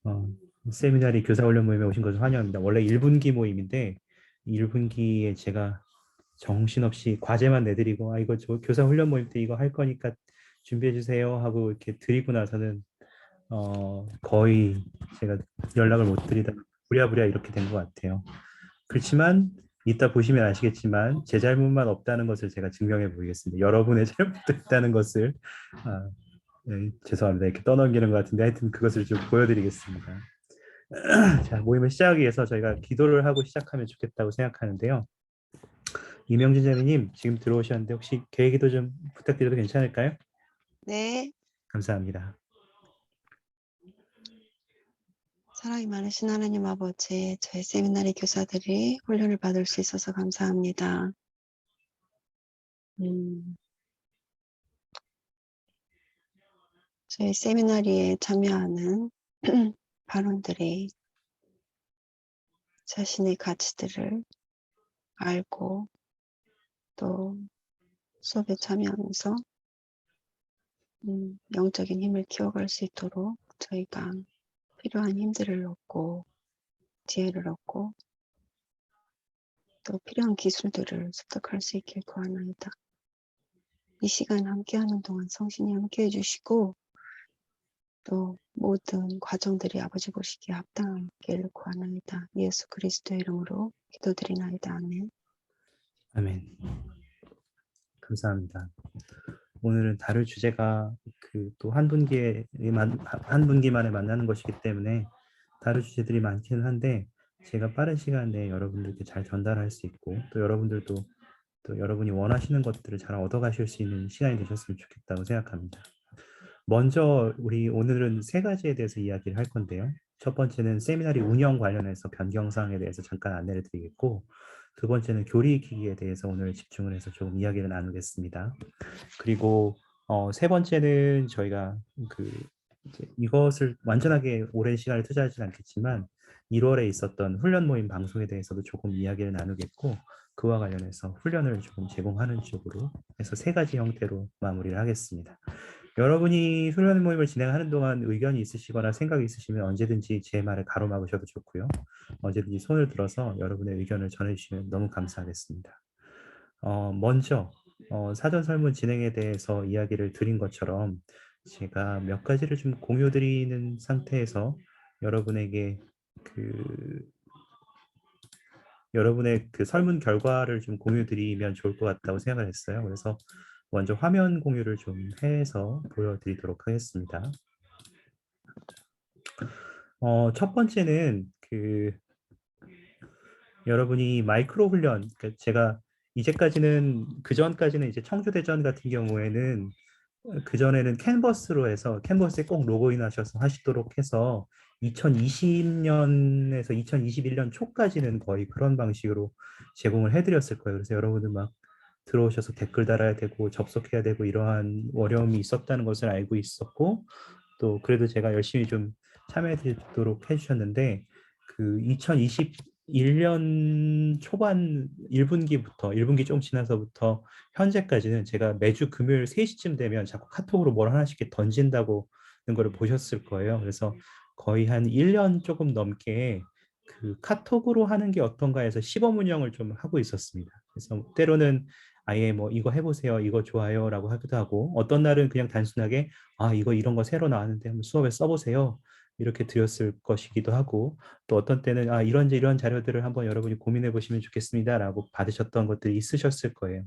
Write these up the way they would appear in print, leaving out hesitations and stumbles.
어, 세미나리 교사훈련 모임에 오신 것을 환영합니다. 원래 1분기 모임인데 1분기에 제가 정신없이 과제만 내드리고 이거 저 교사훈련 모임 때 이거 할 거니까 준비해 주세요 하고 이렇게 드리고 나서는 거의 제가 연락을 못 드리다 부랴부랴 이렇게 된 것 같아요. 그렇지만 이따 보시면 아시겠지만 제 잘못만 없다는 것을 제가 증명해 보이겠습니다. 여러분의 잘못도 있다는 것을 아, 네, 죄송합니다. 이렇게 떠넘기는 것 같은데 하여튼 그것을 좀 보여드리겠습니다. 자, 모임을 시작하기 위해서 저희가 기도를 하고 시작하면 좋겠다고 생각하는데요. 이명진 자매님 지금 들어오셨는데 혹시 계획기도 좀 부탁드려도 괜찮을까요? 네, 감사합니다. 사랑이 많으신 하나님 아버지, 저희 세미나리 교사들이 훈련을 받을 수 있어서 감사합니다. 저희 세미나리에 참여하는 발원들이 자신의 가치들을 알고 또 수업에 참여하면서 영적인 힘을 키워갈 수 있도록 저희가 필요한 힘들을 얻고 지혜를 얻고 또 필요한 기술들을 습득할 수 있길 구하나이다. 이 시간 함께하는 동안 성신이 함께해 주시고 또 모든 과정들이 아버지 보시기에 합당하기를 구하나이다. 예수 그리스도의 이름으로 기도드리나이다. 아멘. 아멘. 감사합니다. 오늘은 다룰 주제가 그 또 한 분기만에 만나는 것이기 때문에 다룰 주제들이 많기는 한데 제가 빠른 시간 내에 여러분들께 잘 전달할 수 있고 또 여러분들도 또 여러분이 원하시는 것들을 잘 얻어가실 수 있는 시간이 되셨으면 좋겠다고 생각합니다. 먼저 우리 오늘은 세 가지에 대해서 이야기를 할 건데요. 첫 번째는 세미나리 운영 관련해서 변경사항에 대해서 잠깐 안내를 드리겠고 두 번째는 교리기기에 대해서 오늘 집중을 해서 조금 이야기를 나누겠습니다. 그리고 세 번째는 저희가 그 이제 이것을 완전하게 오랜 시간을 투자하지는 않겠지만 1월에 있었던 훈련 모임 방송에 대해서도 조금 이야기를 나누겠고 그와 관련해서 훈련을 조금 제공하는 쪽으로 해서 세 가지 형태로 마무리를 하겠습니다. 여러분이 훈련 모임을 진행하는 동안 의견이 있으시거나 생각이 있으시면 언제든지 제 말을 가로막으셔도 좋고요. 언제든지 손을 들어서 여러분의 의견을 전해주시면 너무 감사하겠습니다. 먼저 사전 설문 진행에 대해서 이야기를 드린 것처럼 제가 몇 가지를 좀 공유 드리는 상태에서 여러분에게 그 여러분의 그 설문 결과를 좀 공유 드리면 좋을 것 같다고 생각을 했어요. 그래서 먼저 화면 공유를 좀 해서 보여드리도록 하겠습니다. 첫 번째는 여러분이 마이크로 훈련, 그러니까 제가 이제까지는 그 전까지는 이제 청주대전 같은 경우에는 그 전에는 캔버스로 해서 캔버스에 꼭 로그인 하셔서 하시도록 해서 2020년에서 2021년 초까지는 거의 그런 방식으로 제공을 해드렸을 거예요. 그래서 여러분들 막 들어오셔서 댓글 달아야 되고 접속해야 되고 이러한 어려움이 있었다는 것을 알고 있었고 또 그래도 제가 열심히 좀 참여해 드리도록 해주셨는데 그 2021년 초반 1분기부터 1분기 좀 지나서부터 현재까지는 제가 매주 금요일 3시쯤 되면 자꾸 카톡으로 뭘 하나씩 이렇게 던진다고 는 거를 보셨을 거예요. 그래서 거의 한 1년 조금 넘게 그 카톡으로 하는 게 어떤가 해서 시범 운영을 좀 하고 있었습니다. 그래서 때로는 아예 뭐 이거 해보세요, 이거 좋아요라고 하기도 하고 어떤 날은 그냥 단순하게 이거 이런 거 새로 나왔는데 한번 수업에 써보세요. 이렇게 드렸을 것이기도 하고 또 어떤 때는 이런 자료들을 한번 여러분이 고민해 보시면 좋겠습니다라고 받으셨던 것들이 있으셨을 거예요.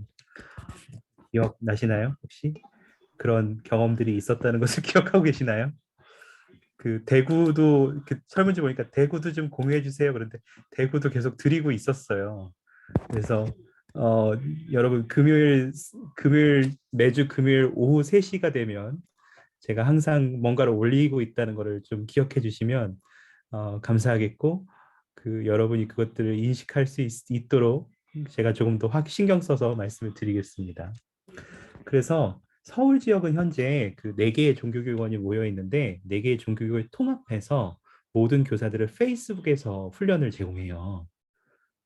기억나시나요? 혹시 그런 경험들이 있었다는 것을 기억하고 계시나요? 그 대구도 그 설문지 보니까 대구도 좀 공유해 주세요. 그런데 대구도 계속 드리고 있었어요. 그래서 어, 여러분 금요일 매주 금요일 오후 3시가 되면 제가 항상 뭔가를 올리고 있다는 것을 좀 기억해 주시면 감사하겠고 그 여러분이 그것들을 인식할 수 있도록 제가 조금 더 확 신경 써서 말씀을 드리겠습니다. 그래서 서울 지역은 현재 그 4개의 종교교육원이 모여 있는데 4개의 종교교육을 통합해서 모든 교사들을 페이스북에서 훈련을 제공해요.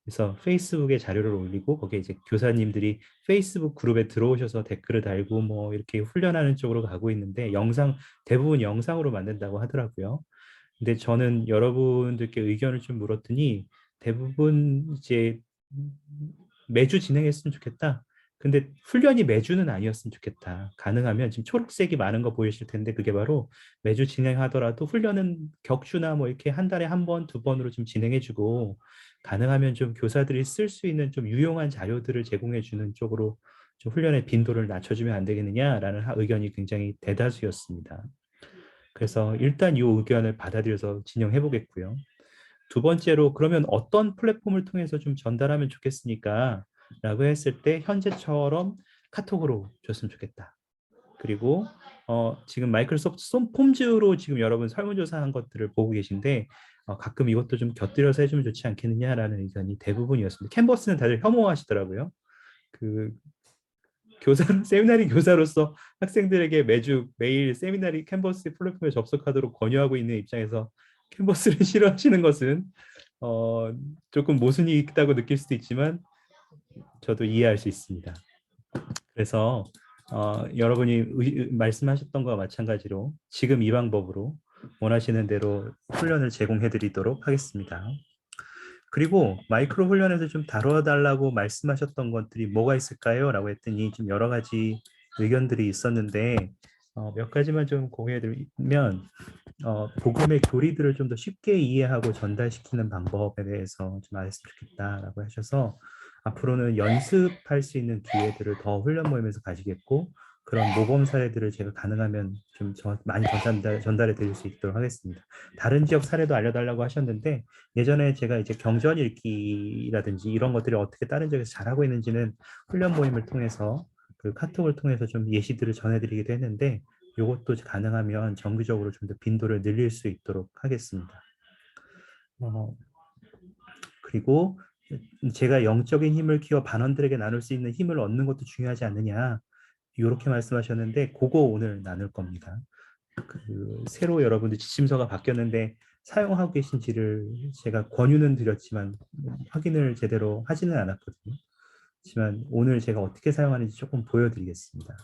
그래서 페이스북에 자료를 올리고 거기에 이제 교사님들이 페이스북 그룹에 들어오셔서 댓글을 달고 뭐 이렇게 훈련하는 쪽으로 가고 있는데 대부분 영상으로 만든다고 하더라고요. 근데 저는 여러분들께 의견을 좀 물었더니 대부분 이제 매주 진행했으면 좋겠다. 근데 훈련이 매주는 아니었으면 좋겠다. 가능하면 지금 초록색이 많은 거 보이실 텐데 그게 바로 매주 진행하더라도 훈련은 격주나 뭐 이렇게 한 달에 한 번, 두 번으로 좀 진행해주고 가능하면 좀 교사들이 쓸 수 있는 좀 유용한 자료들을 제공해주는 쪽으로 좀 훈련의 빈도를 낮춰주면 안 되겠느냐라는 의견이 굉장히 대다수였습니다. 그래서 일단 이 의견을 받아들여서 진행해 보겠고요. 두 번째로 그러면 어떤 플랫폼을 통해서 좀 전달하면 좋겠습니까? 라고 했을 때 현재처럼 카톡으로 줬으면 좋겠다. 그리고 지금 마이크로소프트 폼즈로 지금 여러분 설문조사한 것들을 보고 계신데 가끔 이것도 좀 곁들여서 해주면 좋지 않겠느냐라는 의견이 대부분이었습니다. 캔버스는 다들 혐오하시더라고요. 그 교사 세미나리 교사로서 학생들에게 매주 매일 세미나리 캔버스 플랫폼에 접속하도록 권유하고 있는 입장에서 캔버스를 싫어하시는 것은 어, 조금 모순이 있다고 느낄 수도 있지만 저도 이해할 수 있습니다. 그래서 여러분이 말씀하셨던 것과 마찬가지로 지금 이 방법으로 원하시는 대로 훈련을 제공해 드리도록 하겠습니다. 그리고 마이크로 훈련에서 좀 다뤄달라고 말씀하셨던 것들이 뭐가 있을까요? 라고 했더니 좀 여러 가지 의견들이 있었는데 몇 가지만 좀 공유해드리면 복음의 교리들을 좀 더 쉽게 이해하고 전달시키는 방법에 대해서 좀 알았으면 좋겠다라고 하셔서 앞으로는 연습할 수 있는 기회들을 더 훈련 모임에서 가지겠고 그런 모범 사례들을 제가 가능하면 좀 많이 전달해 드릴 수 있도록 하겠습니다. 다른 지역 사례도 알려달라고 하셨는데 예전에 제가 이제 경전 읽기라든지 이런 것들이 어떻게 다른 지역에서 잘하고 있는지는 훈련 모임을 통해서 그 카톡을 통해서 좀 예시들을 전해드리기도 했는데 이것도 가능하면 정기적으로 좀 더 빈도를 늘릴 수 있도록 하겠습니다. 그리고 제가 영적인 힘을 키워 반원들에게 나눌 수 있는 힘을 얻는 것도 중요하지 않느냐 이렇게 말씀하셨는데 그거 오늘 나눌 겁니다. 새로 여러분들 지침서가 바뀌었는데 사용하고 계신지를 제가 권유는 드렸지만 확인을 제대로 하지는 않았거든요. 하지만 오늘 제가 어떻게 사용하는지 조금 보여드리겠습니다.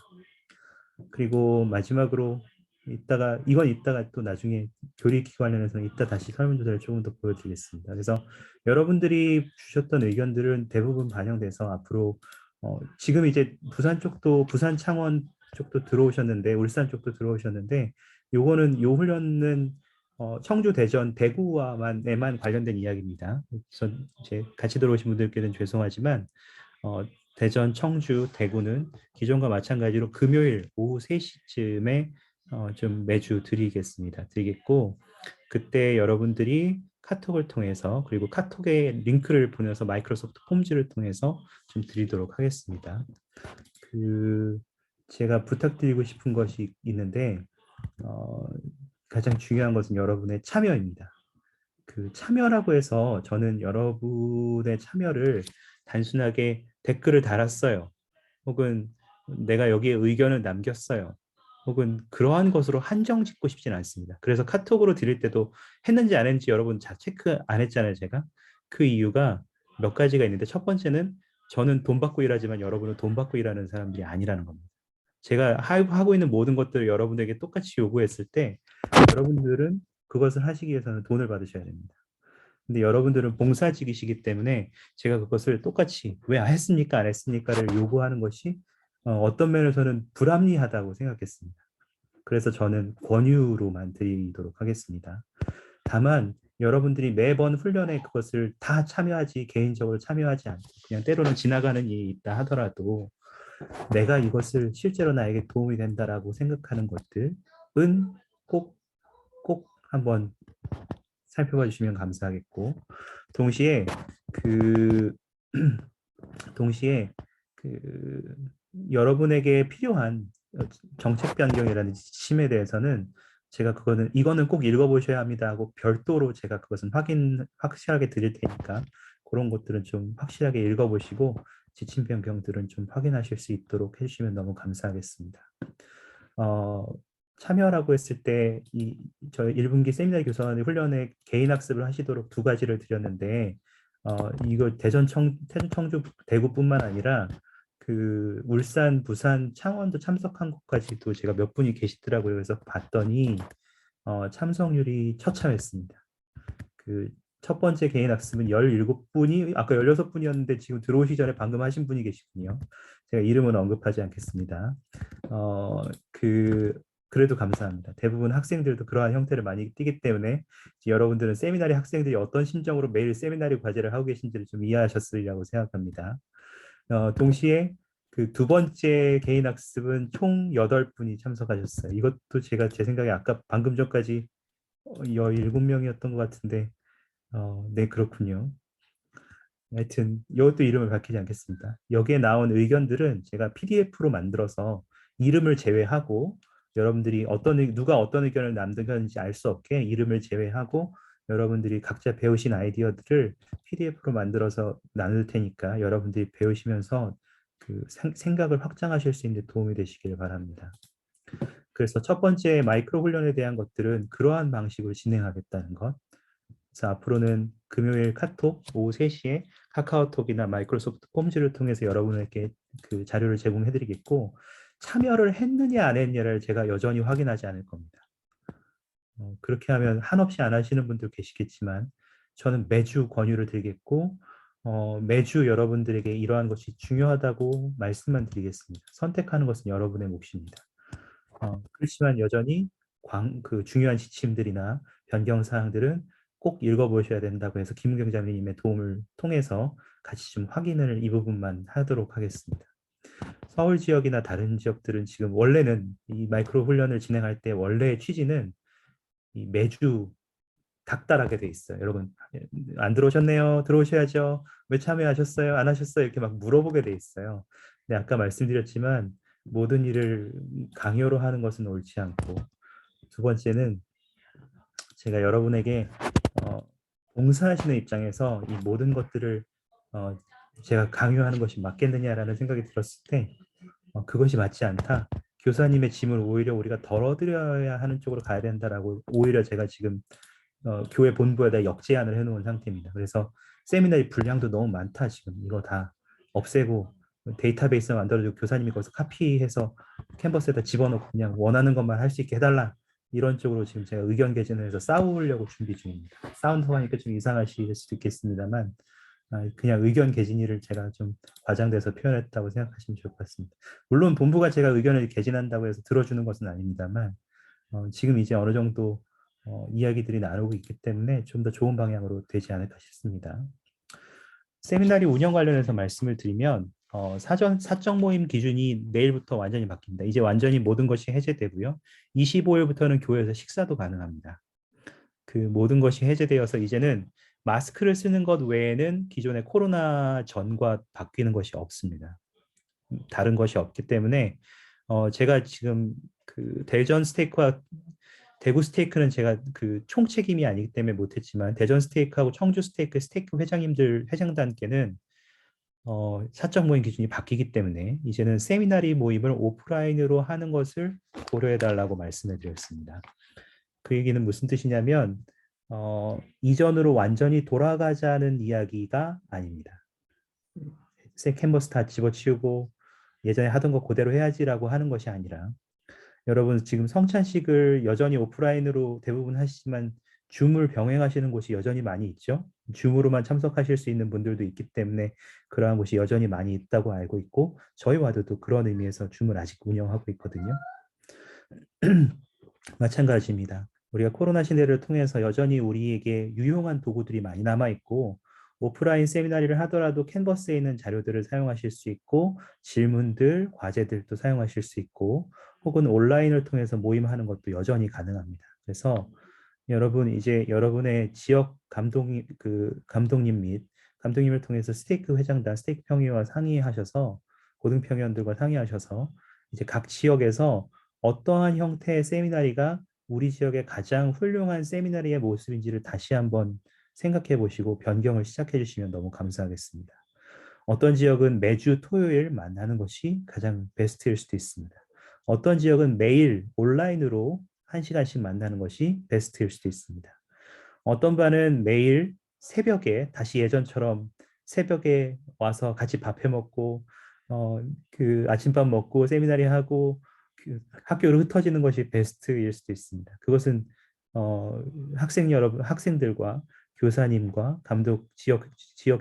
그리고 마지막으로 이따가 또 나중에 교리기 관련해서는 이따 다시 설문조사를 조금 더 보여드리겠습니다. 그래서 여러분들이 주셨던 의견들은 대부분 반영돼서 앞으로 지금 이제 부산 창원 쪽도 들어오셨는데 울산 쪽도 들어오셨는데 요 훈련은 청주 대전 대구와만에만 관련된 이야기입니다. 그래서 이제 같이 들어오신 분들께는 죄송하지만 대전, 청주, 대구는 기존과 마찬가지로 금요일 오후 3시쯤에 좀 매주 드리겠고 그때 여러분들이 카톡을 통해서 그리고 카톡에 링크를 보내서 마이크로소프트 폼즈를 통해서 좀 드리도록 하겠습니다. 제가 부탁드리고 싶은 것이 있는데 가장 중요한 것은 여러분의 참여입니다. 그 참여라고 해서 저는 여러분의 참여를 단순하게 댓글을 달았어요. 혹은 내가 여기에 의견을 남겼어요. 혹은 그러한 것으로 한정 짓고 싶진 않습니다. 그래서 카톡으로 드릴 때도 했는지 안 했는지 여러분 다 체크 안 했잖아요, 제가. 그 이유가 몇 가지가 있는데 첫 번째는 저는 돈 받고 일하지만 여러분은 돈 받고 일하는 사람들이 아니라는 겁니다. 제가 하고 있는 모든 것들을 여러분들에게 똑같이 요구했을 때 여러분들은 그것을 하시기 위해서는 돈을 받으셔야 됩니다. 근데 여러분들은 봉사직이시기 때문에 제가 그것을 똑같이 왜 했습니까? 안 했습니까를 요구하는 것이 어떤 면에서는 불합리하다고 생각했습니다. 그래서 저는 권유로만 드리도록 하겠습니다. 다만 여러분들이 매번 훈련에 그것을 다 참여하지 개인적으로 참여하지 않고 그냥 때로는 지나가는 일이 있다 하더라도 내가 이것을 실제로 나에게 도움이 된다라고 생각하는 것들은 꼭 한번 살펴봐 주시면 감사하겠고 동시에 그 동시에 그 여러분에게 필요한 정책 변경이라든지 지침에 대해서는 제가 이거는 꼭 읽어보셔야 합니다 하고 별도로 제가 그것은 확실하게 드릴 테니까 그런 것들은 좀 확실하게 읽어보시고 지침 변경들은 좀 확인하실 수 있도록 해주시면 너무 감사하겠습니다. 참여라고 했을 때 저희 1분기 세미나 교사원의 훈련에 개인 학습을 하시도록 두 가지를 드렸는데 이거 대전, 청주, 대구뿐만 아니라 그 울산, 부산, 창원도 참석한 것까지도 제가 몇 분이 계시더라고요. 그래서 봤더니 참석률이 처참했습니다. 그 첫 번째 개인 학습은 17분이 아까 16분이었는데 지금 들어오시 전에 방금 하신 분이 계시군요. 제가 이름은 언급하지 않겠습니다. 어, 그 그래도 감사합니다. 대부분 학생들도 그러한 형태를 많이 띠기 때문에 여러분들은 세미나리 학생들이 어떤 심정으로 매일 세미나리 과제를 하고 계신지를 좀 이해하셨으리라고 생각합니다. 동시에 그 두 번째 개인 학습은 총 8분이 참석하셨어요. 이것도 제가 제 생각에 아까 방금 전까지 17명이었던 것 같은데 네, 그렇군요. 하여튼 이것도 이름을 밝히지 않겠습니다. 여기에 나온 의견들은 제가 PDF로 만들어서 이름을 제외하고 여러분들이 누가 어떤 의견을 남겼는지 알 수 없게 이름을 제외하고 여러분들이 각자 배우신 아이디어들을 PDF로 만들어서 나눌 테니까 여러분들이 배우시면서 그 생각을 확장하실 수 있는 데 도움이 되시길 바랍니다. 그래서 첫 번째 마이크로 훈련에 대한 것들은 그러한 방식으로 진행하겠다는 것. 그래서 앞으로는 금요일 카톡 오후 3시에 카카오톡이나 마이크로소프트 폼즈를 통해서 여러분에게 그 자료를 제공해드리겠고 참여를 했느냐 안 했느냐를 제가 여전히 확인하지 않을 겁니다. 그렇게 하면 한없이 안 하시는 분들 계시겠지만 저는 매주 권유를 드리겠고 매주 여러분들에게 이러한 것이 중요하다고 말씀만 드리겠습니다. 선택하는 것은 여러분의 몫입니다. 그렇지만 여전히 그 중요한 지침들이나 변경 사항들은 꼭 읽어보셔야 된다고 해서 김은경 장님의 도움을 통해서 같이 좀 확인을 이 부분만 하도록 하겠습니다. 서울 지역이나 다른 지역들은 지금 원래는 이 마이크로 훈련을 진행할 때 원래의 취지는 이 매주 닥달하게 돼 있어요. 여러분 안 들어오셨네요. 들어오셔야죠. 왜 참여하셨어요? 안 하셨어요? 이렇게 막 물어보게 돼 있어요. 근데 아까 말씀드렸지만 모든 일을 강요로 하는 것은 옳지 않고 두 번째는 제가 여러분에게 어, 봉사하시는 입장에서 이 모든 것들을 어, 제가 강요하는 것이 맞겠느냐라는 생각이 들었을 때 그것이 맞지 않다. 교사님의 짐을 오히려 우리가 덜어드려야 하는 쪽으로 가야 된다라고 오히려 제가 지금 교회 본부에다 역제안을 해놓은 상태입니다. 그래서 세미나의 분량도 너무 많다. 지금 이거 다 없애고 데이터베이스 만들어주고 교사님이 거기서 카피해서 캔버스에다 집어넣고 그냥 원하는 것만 할 수 있게 해달라. 이런 쪽으로 지금 제가 의견 개진을 해서 싸우려고 준비 중입니다. 싸운다고 하니까 좀 이상하실 수도 있겠습니다만 그냥 의견 개진일을 제가 좀 과장돼서 표현했다고 생각하시면 좋을 것 같습니다. 물론 본부가 제가 의견을 개진한다고 해서 들어주는 것은 아닙니다만 지금 이제 어느 정도 이야기들이 나오고 있기 때문에 좀 더 좋은 방향으로 되지 않을까 싶습니다. 세미나리 운영 관련해서 말씀을 드리면 사적 모임 기준이 내일부터 완전히 바뀝니다. 이제 완전히 모든 것이 해제되고요. 25일부터는 교회에서 식사도 가능합니다. 그 모든 것이 해제되어서 이제는 마스크를 쓰는 것 외에는 기존의 코로나 전과 바뀌는 것이 없습니다. 다른 것이 없기 때문에 제가 지금 그 대전 스테이크와 대구 스테이크는 제가 그 총책임이 아니기 때문에 못했지만 대전 스테이크하고 청주 스테이크 회장님들 회장단께는 사적 모임 기준이 바뀌기 때문에 이제는 세미나리 모임을 오프라인으로 하는 것을 고려해 달라고 말씀해 드렸습니다. 그 얘기는 무슨 뜻이냐면 이전으로 완전히 돌아가자는 이야기가 아닙니다. 캔버스 다 집어치우고 예전에 하던 거 그대로 해야지라고 하는 것이 아니라 여러분 지금 성찬식을 여전히 오프라인으로 대부분 하시지만 줌을 병행하시는 곳이 여전히 많이 있죠. 줌으로만 참석하실 수 있는 분들도 있기 때문에 그러한 곳이 여전히 많이 있다고 알고 있고 저희 와드도 그런 의미에서 줌을 아직 운영하고 있거든요. 마찬가지입니다. 우리가 코로나 시대를 통해서 여전히 우리에게 유용한 도구들이 많이 남아 있고 오프라인 세미나리를 하더라도 캔버스에 있는 자료들을 사용하실 수 있고 질문들, 과제들도 사용하실 수 있고 혹은 온라인을 통해서 모임하는 것도 여전히 가능합니다. 그래서 여러분 이제 여러분의 지역 감독님 및 감독님을 통해서 스테이크 회장단, 스테이크 평의와 상의하셔서 고등평의원들과 상의하셔서 이제 각 지역에서 어떠한 형태의 세미나리가 우리 지역의 가장 훌륭한 세미나리의 모습인지를 다시 한번 생각해 보시고 변경을 시작해 주시면 너무 감사하겠습니다. 어떤 지역은 매주 토요일 만나는 것이 가장 베스트일 수도 있습니다. 어떤 지역은 매일 온라인으로 1시간씩 만나는 것이 베스트일 수도 있습니다. 어떤 반은 매일 새벽에 다시 예전처럼 새벽에 와서 같이 밥해 먹고 그 아침밥 먹고 세미나리 하고 그 학교로 흩어지는 것이 베스트일 수도 있습니다. 그것은 어, 학생들과 교사님과 감독, 지역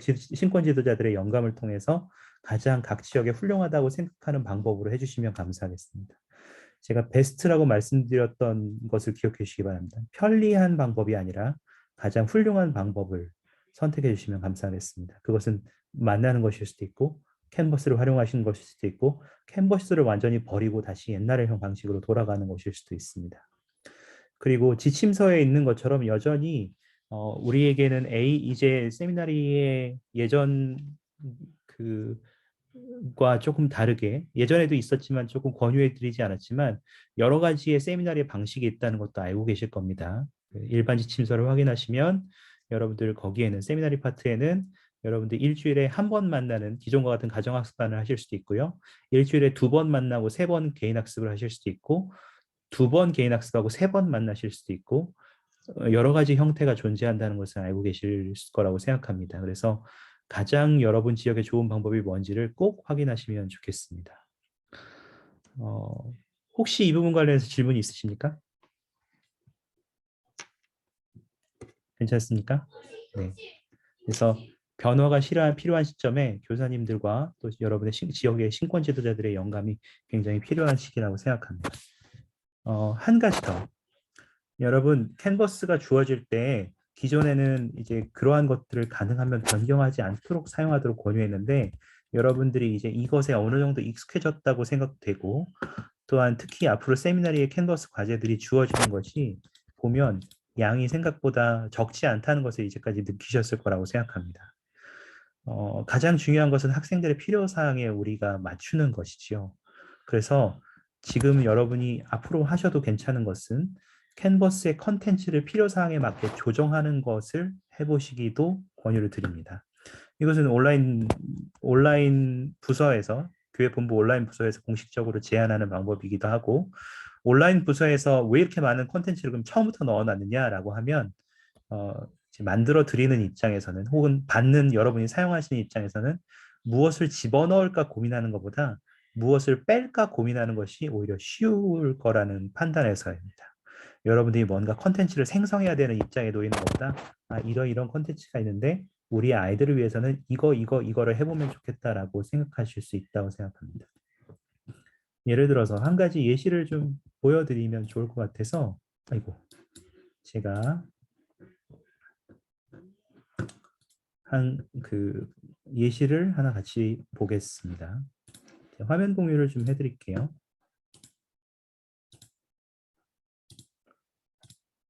신권 지도자들의 영감을 통해서 가장 각 지역에 훌륭하다고 생각하는 방법으로 해주시면 감사하겠습니다. 제가 베스트라고 말씀드렸던 것을 기억해 주시기 바랍니다. 편리한 방법이 아니라 가장 훌륭한 방법을 선택해 주시면 감사하겠습니다. 그것은 만나는 것일 수도 있고 캔버스를 활용하시는 것일 수도 있고 캔버스를 완전히 버리고 다시 옛날의 형 방식으로 돌아가는 것일 수도 있습니다. 그리고 지침서에 있는 것처럼 여전히 우리에게는 이제 세미나리의 예전 그과 조금 다르게 예전에도 있었지만 조금 권유해 드리지 않았지만 여러 가지의 세미나리의 방식이 있다는 것도 알고 계실 겁니다. 일반 지침서를 확인하시면 여러분들 거기에는 세미나리 파트에는 여러분들 일주일에 한 번 만나는 기존과 같은 가정학습반을 하실 수도 있고요. 일주일에 두 번 만나고 세 번 개인 학습을 하실 수도 있고 두 번 개인 학습하고 세 번 만나실 수도 있고 여러 가지 형태가 존재한다는 것을 알고 계실 거라고 생각합니다. 그래서 가장 여러분 지역에 좋은 방법이 뭔지를 꼭 확인하시면 좋겠습니다. 혹시 이 부분 관련해서 질문이 있으십니까? 괜찮습니까? 네. 그래서 변화가 필요한 시점에 교사님들과 또 여러분의 지역의 신권 지도자들의 영감이 굉장히 필요한 시기라고 생각합니다. 한 가지 더. 여러분 캔버스가 주어질 때 기존에는 이제 그러한 것들을 가능하면 변경하지 않도록 사용하도록 권유했는데 여러분들이 이제 이것에 어느 정도 익숙해졌다고 생각되고 또한 특히 앞으로 세미나리의 캔버스 과제들이 주어지는 것이 보면 양이 생각보다 적지 않다는 것을 이제까지 느끼셨을 거라고 생각합니다. 가장 중요한 것은 학생들의 필요사항에 우리가 맞추는 것이지요. 그래서 지금 여러분이 앞으로 하셔도 괜찮은 것은 캔버스의 컨텐츠를 필요사항에 맞게 조정하는 것을 해보시기도 권유를 드립니다. 이것은 온라인 부서에서 교회 본부 온라인 부서에서 공식적으로 제안하는 방법이기도 하고 온라인 부서에서 왜 이렇게 많은 컨텐츠를 그럼 처음부터 넣어놨느냐라고 하면 만들어 드리는 입장에서는 혹은 받는 여러분이 사용하시는 입장에서는 무엇을 집어넣을까 고민하는 것보다 무엇을 뺄까 고민하는 것이 오히려 쉬울 거라는 판단에서입니다. 여러분들이 뭔가 컨텐츠를 생성해야 되는 입장에 놓이는 것보다 이런 컨텐츠가 있는데 우리 아이들을 위해서는 이거를 해보면 좋겠다라고 생각하실 수 있다고 생각합니다. 예를 들어서 한 가지 예시를 좀 보여드리면 좋을 것 같아서 제가 한 예시를 하나 같이 보겠습니다. 화면 공유를 좀 해드릴게요.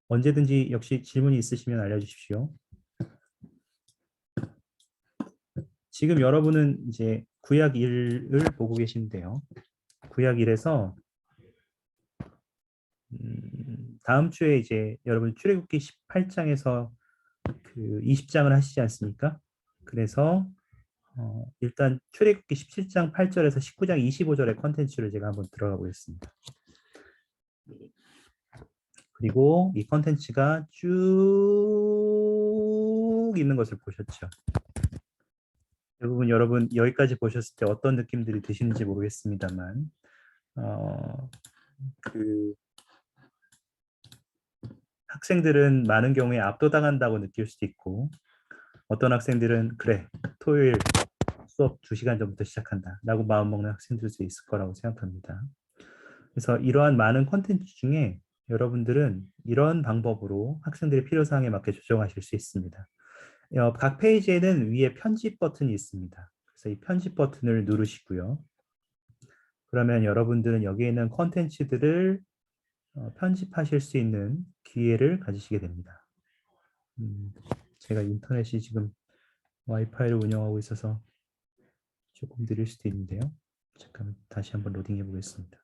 언제든지 역시 질문이 있으시면 알려주십시오. 지금 여러분은 이제 구약 1을 보고 계신데요. 구약 1에서 다음 주에 이제 여러분 출애굽기 18장에서 20장을 하시지 않습니까? 그래서 일단 출애굽기 17장 8절에서 19장 25절의 컨텐츠를 제가 한번 들어가 보겠습니다. 그리고 이 컨텐츠가 쭉 있는 것을 보셨죠. 대부분 여러분 여기까지 보셨을 때 어떤 느낌들이 드시는지 모르겠습니다만 학생들은 많은 경우에 압도당한다고 느낄 수도 있고 어떤 학생들은 그래 토요일 수업 2시간 전부터 시작한다 라고 마음먹는 학생들도 있을 거라고 생각합니다. 그래서 이러한 많은 콘텐츠 중에 여러분들은 이런 방법으로 학생들의 필요사항에 맞게 조정하실 수 있습니다. 각 페이지에는 위에 편집 버튼이 있습니다. 그래서 이 편집 버튼을 누르시고요. 그러면 여러분들은 여기에 있는 콘텐츠들을 편집하실 수 있는 기회를 가지시게 됩니다. 제가 인터넷이 지금 와이파이를 운영하고 있어서 조금 느릴 수도 있는데요. 잠깐 다시 한번 로딩해 보겠습니다.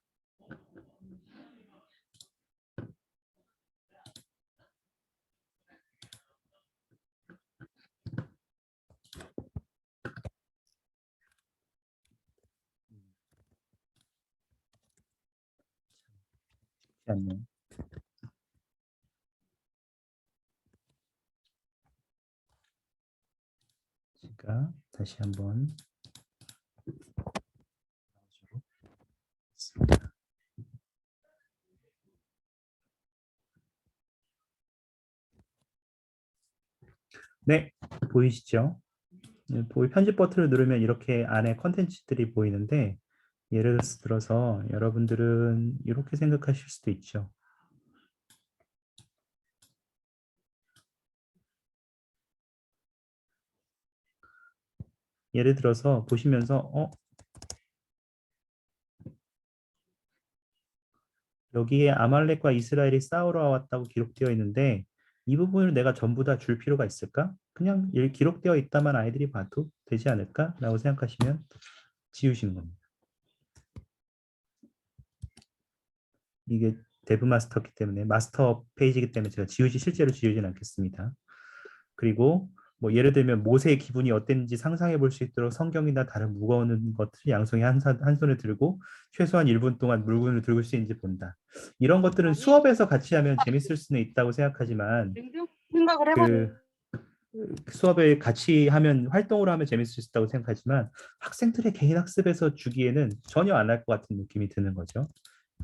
않네요. 제가 다시 한번 네, 보이시죠? 편집 버튼을 누르면 이렇게 안에 컨텐츠들이 보이는데 예를 들어서 여러분들은 이렇게 생각하실 수도 있죠. 예를 들어서 보시면서 여기에 아말렉과 이스라엘이 싸우러 왔다고 기록되어 있는데 이 부분을 내가 전부 다 줄 필요가 있을까? 그냥 기록되어 있다만 아이들이 봐도 되지 않을까? 라고 생각하시면 지우시는 겁니다. 이게 데브 마스터기 때문에 마스터 페이지이기 때문에 제가 실제로 지우진 않겠습니다. 그리고 뭐 예를 들면 모세의 기분이 어땠는지 상상해 볼 수 있도록 성경이나 다른 무거운 것을 양손에 한 손에 들고 최소한 1분 동안 물건을 들고 수 있는지 본다. 이런 것들은 수업에서 같이 하면 재밌을 수는 있다고 생각하지만 생각을 해보니 그 수업을 같이 하면 활동으로 하면 재밌을 수 있다고 생각하지만 학생들의 개인 학습에서 주기에는 전혀 안 할 것 같은 느낌이 드는 거죠.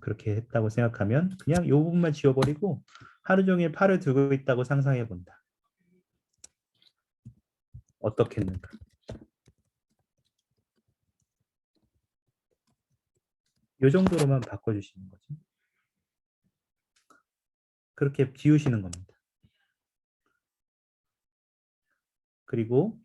그렇게 했다고 생각하면 그냥 이 부분만 지워버리고 하루 종일 팔을 들고 있다고 상상해 본다. 어떻겠는가? 이 정도로만 바꿔주시는 거죠. 그렇게 지우시는 겁니다. 그리고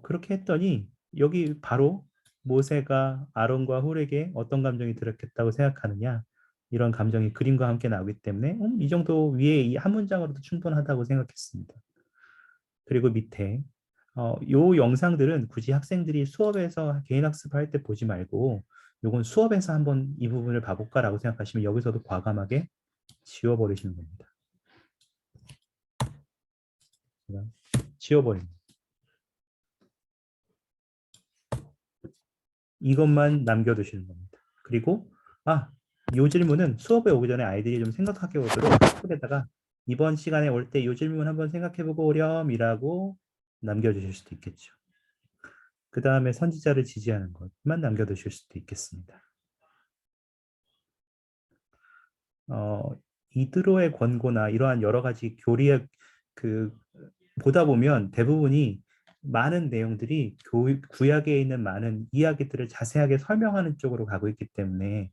그렇게 했더니 여기 바로 모세가 아론과 훌에게 어떤 감정이 들었겠다고 생각하느냐 이런 감정이 그림과 함께 나오기 때문에 이 정도 위에 이 한 문장으로도 충분하다고 생각했습니다. 그리고 밑에 요 영상들은 굳이 학생들이 수업에서 개인 학습할 때 보지 말고 요건 수업에서 한번 이 부분을 봐볼까라고 생각하시면 여기서도 과감하게 지워버리시는 겁니다. 지워버립니다. 이것만 남겨두시는 겁니다. 그리고 이 질문은 수업에 오기 전에 아이들이 좀 생각하게 오도록 속에다가 이번 시간에 올 때 이 질문 한번 생각해보고 오렴이라고 남겨주실 수도 있겠죠. 그 다음에 선지자를 지지하는 것만 남겨두실 수도 있겠습니다. 이드로의 권고나 이러한 여러 가지 교리의 보다 보면 대부분이 많은 내용들이 구약에 있는 많은 이야기들을 자세하게 설명하는 쪽으로 가고 있기 때문에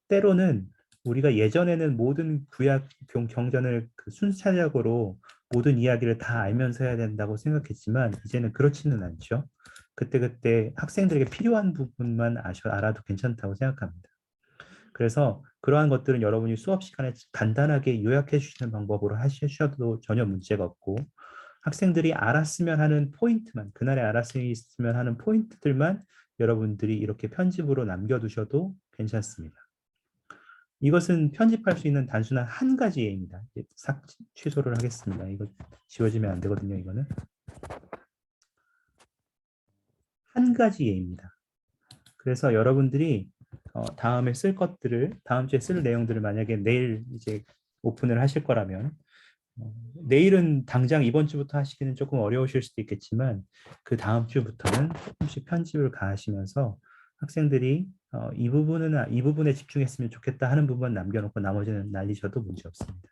때로는 우리가 예전에는 모든 구약 경전을 순차적으로 모든 이야기를 다 알면서 해야 된다고 생각했지만 이제는 그렇지는 않죠. 그때그때 학생들에게 필요한 부분만 알아도 괜찮다고 생각합니다. 그래서 그러한 것들은 여러분이 수업 시간에 간단하게 요약해 주시는 방법으로 하셔도 전혀 문제가 없고 학생들이 알았으면 하는 포인트만 그날에 알았으면 하는 포인트들만 여러분들이 이렇게 편집으로 남겨두셔도 괜찮습니다. 이것은 편집할 수 있는 단순한 한 가지 예입니다. 취소를 하겠습니다. 이거 지워지면 안 되거든요. 이거는 한 가지 예입니다. 그래서 여러분들이 다음에 쓸 것들을 다음 주에 쓸 내용들을 만약에 내일 이제 오픈을 하실 거라면 내일은 당장 이번 주부터 하시기는 조금 어려우실 수도 있겠지만 그 다음 주부터는 조금씩 편집을 가하시면서 학생들이 이 부분에 집중했으면 좋겠다 하는 부분 남겨놓고 나머지는 날리셔도 문제 없습니다.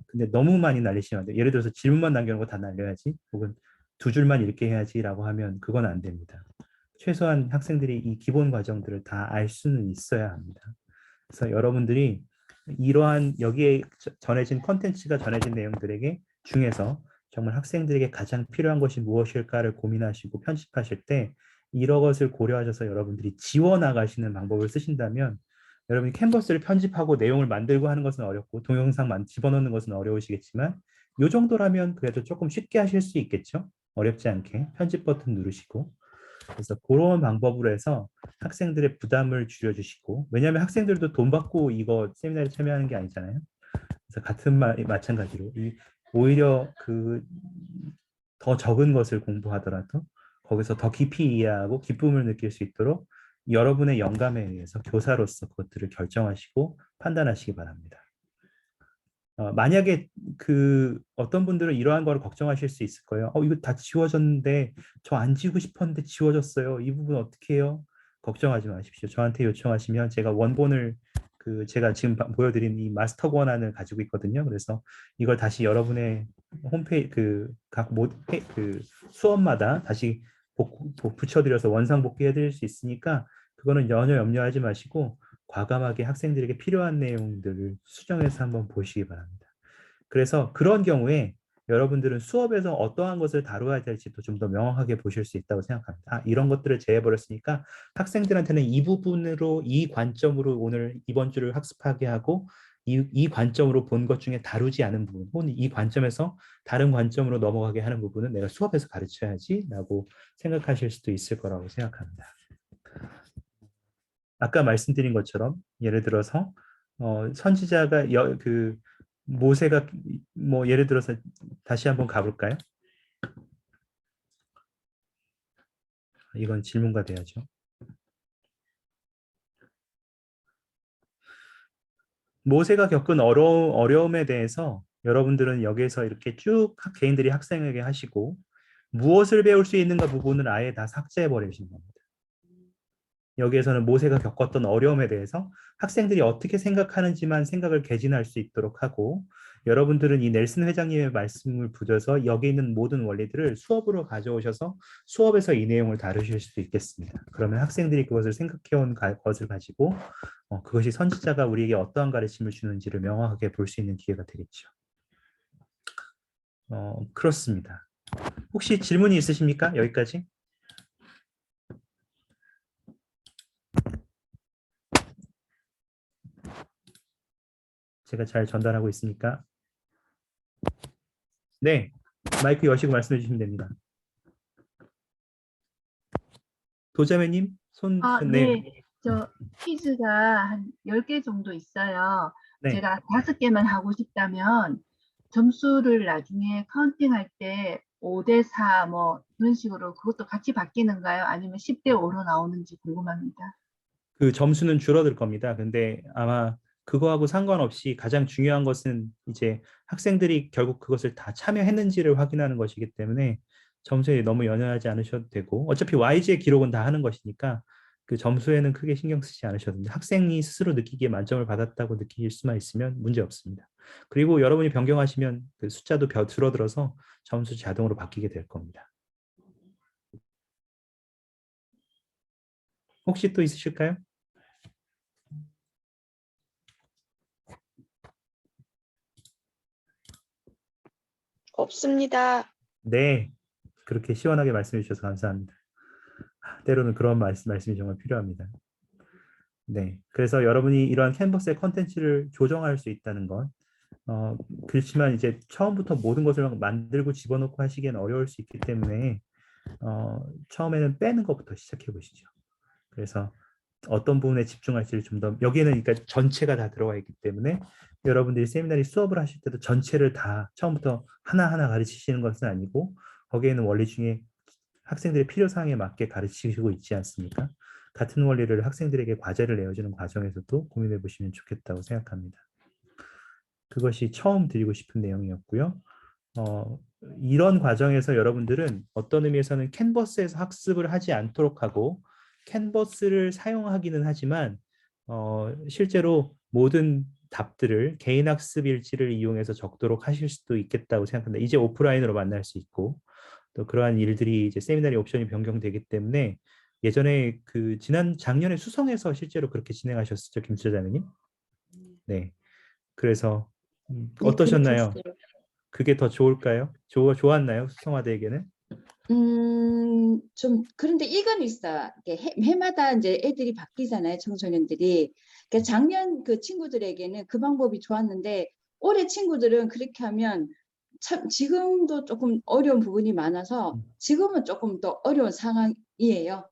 근데 너무 많이 날리시면 안 돼요. 예를 들어서 질문만 남겨놓고 다 날려야지 혹은 2줄만 읽게 해야지라고 하면 그건 안 됩니다. 최소한 학생들이 이 기본 과정들을 다 알 수는 있어야 합니다. 그래서 여러분들이 이러한 여기에 전해진 컨텐츠가 전해진 내용들에게 중에서 정말 학생들에게 가장 필요한 것이 무엇일까를 고민하시고 편집하실 때 이런 것을 고려하셔서 여러분들이 지워나가시는 방법을 쓰신다면 여러분이 캔버스를 편집하고 내용을 만들고 하는 것은 어렵고 동영상만 집어넣는 것은 어려우시겠지만 이 정도라면 그래도 조금 쉽게 하실 수 있겠죠. 어렵지 않게 편집 버튼 누르시고 그래서 그런 방법으로 해서 학생들의 부담을 줄여주시고 왜냐하면 학생들도 돈 받고 이거 세미나에 참여하는 게 아니잖아요. 그래서 같은 마찬가지로 오히려 더 적은 것을 공부하더라도 거기서 더 깊이 이해하고 기쁨을 느낄 수 있도록 여러분의 영감에 의해서 교사로서 그것들을 결정하시고 판단하시기 바랍니다. 만약에 어떤 분들은 이러한 걸 걱정하실 수 있을 거예요. 이거 다 지워졌는데 저 안 지우고 싶었는데 지워졌어요. 이 부분 어떻게 해요? 걱정하지 마십시오. 저한테 요청하시면 제가 원본을 제가 지금 보여드린 이 마스터 권한을 가지고 있거든요. 그래서 이걸 다시 여러분의 홈페이지 그 수업마다 다시 붙여드려서 원상 복귀해 드릴 수 있으니까 그거는 전혀 염려하지 마시고 과감하게 학생들에게 필요한 내용들을 수정해서 한번 보시기 바랍니다. 그래서 그런 경우에 여러분들은 수업에서 어떠한 것을 다루어야 될지도 좀 더 명확하게 보실 수 있다고 생각합니다. 이런 것들을 제해버렸으니까 학생들한테는 이 부분으로, 이 관점으로 오늘 이번 주를 학습하게 하고 이 관점으로 본 것 중에 다루지 않은 부분 혹은 이 관점에서 다른 관점으로 넘어가게 하는 부분은 내가 수업에서 가르쳐야지 라고 생각하실 수도 있을 거라고 생각합니다. 아까 말씀드린 것처럼 예를 들어서 선지자가 모세가 뭐 예를 들어서 다시 한번 가볼까요? 이건 질문가 돼야죠. 모세가 겪은 어려움에 대해서 여러분들은 여기에서 이렇게 쭉 개인들이 학생에게 하시고 무엇을 배울 수 있는가 부분을 아예 다 삭제해 버리시는 겁니다. 여기에서는 모세가 겪었던 어려움에 대해서 학생들이 어떻게 생각하는지만 생각을 개진할 수 있도록 하고 여러분들은 이 넬슨 회장님의 말씀을 붙여서 여기 있는 모든 원리들을 수업으로 가져오셔서 수업에서 이 내용을 다루실 수도 있겠습니다. 그러면 학생들이 그것을 생각해온 것을 가지고 그것이 선지자가 우리에게 어떠한 가르침을 주는지를 명확하게 볼 수 있는 기회가 되겠죠. 그렇습니다. 혹시 질문이 있으십니까? 여기까지? 제가 잘 전달하고 있습니까? 네, 마이크 여시고 말씀해 주시면 됩니다. 도자매님, 네, 네. 저 퀴즈가 한 10개 정도 있어요. 네. 제가 5개만 하고 싶다면 점수를 나중에 카운팅할 때 5대 4 뭐 이런 식으로 그것도 같이 바뀌는가요? 아니면 10대 5로 나오는지 궁금합니다. 그 점수는 줄어들 겁니다. 근데 아마 그거하고 상관없이 가장 중요한 것은 이제 학생들이 결국 그것을 다 참여했는지를 확인하는 것이기 때문에 점수에 너무 연연하지 않으셔도 되고 어차피 YG의 기록은 다 하는 것이니까 그 점수에는 크게 신경 쓰지 않으셔도 됩니다. 학생이 스스로 느끼기에 만점을 받았다고 느낄 수만 있으면 문제 없습니다. 그리고 여러분이 변경하시면 그 숫자도 줄어들어서 점수 자동으로 바뀌게 될 겁니다. 혹시 또 있으실까요? 없습니다. 네, 그렇게 시원하게 말씀해 주셔서 감사합니다. 때로는 그런 말씀이 정말 필요합니다. 네, 그래서 여러분이 이러한 캔버스의 컨텐츠를 조정할 수 있다는 건 그렇지만 이제 처음부터 모든 것을 만들고 집어넣고 하시기엔 어려울 수 있기 때문에 처음에는 빼는 것부터 시작해 보시죠. 그래서 어떤 부분에 집중할지를 좀 더 여기에는 그러니까 전체가 다 들어가 있기 때문에 여러분들이 세미나리 수업을 하실 때도 전체를 다 처음부터 하나하나 가르치시는 것은 아니고 거기에는 원리 중에 학생들의 필요사항에 맞게 가르치시고 있지 않습니까? 같은 원리를 학생들에게 과제를 내어주는 과정에서도 고민해 보시면 좋겠다고 생각합니다. 그것이 처음 드리고 싶은 내용이었고요. 이런 과정에서 여러분들은 어떤 의미에서는 캔버스에서 학습을 하지 않도록 하고 캔버스를 사용하기는 하지만 실제로 모든 답들을 개인 학습 일지를 이용해서 적도록 하실 수도 있겠다고 생각합니다. 이제 오프라인으로 만날 수 있고 또 그러한 일들이 이제 세미나리 옵션이 변경되기 때문에 예전에 그 작년에 수성에서 실제로 그렇게 진행하셨었죠, 김 수장님? 네. 그래서 네, 그렇게 어떠셨나요? 했어요. 그게 더 좋을까요? 좋았나요? 수성화대에게는? 좀 그런데 이건 있어. 이게 해마다 이제 애들이 바뀌잖아요, 청소년들이. 그러니까 작년 그 친구들에게는 그 방법이 좋았는데 올해 친구들은 그렇게 하면 참 지금도 조금 어려운 부분이 많아서 지금은 조금 더 어려운 상황이에요.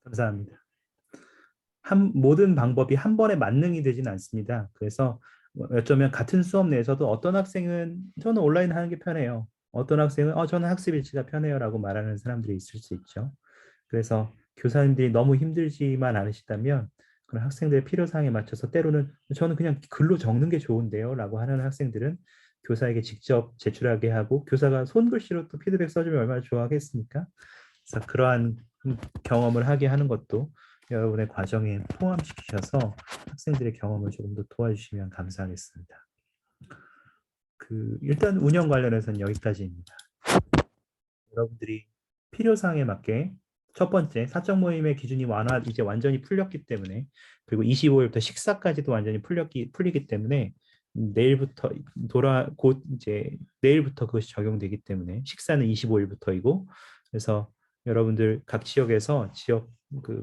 감사합니다. 모든 방법이 한 번에 만능이 되지는 않습니다. 그래서 어쩌면 같은 수업 내에서도 어떤 학생은 저는 온라인 하는 게 편해요. 어떤 학생은 저는 학습 일지가 편해요라고 말하는 사람들이 있을 수 있죠. 그래서 교사님들이 너무 힘들지만 않으시다면 그런 학생들의 필요사항에 맞춰서 때로는 저는 그냥 글로 적는 게 좋은데요 라고 하는 학생들은 교사에게 직접 제출하게 하고 교사가 손글씨로 또 피드백 써주면 얼마나 좋아하겠습니까? 그래서 그러한 경험을 하게 하는 것도 여러분의 과정에 포함시키셔서 학생들의 경험을 조금 더 도와주시면 감사하겠습니다. 일단 운영 관련해서는 여기까지입니다. 여러분들이 필요사항에 맞게 첫 번째 사적 모임의 기준이 이제 완전히 풀렸기 때문에, 그리고 25일부터 식사까지도 완전히 풀리기 때문에 내일부터 곧 이제 내일부터 그것이 적용되기 때문에 식사는 25일부터이고, 그래서 여러분들 각 지역에서 지역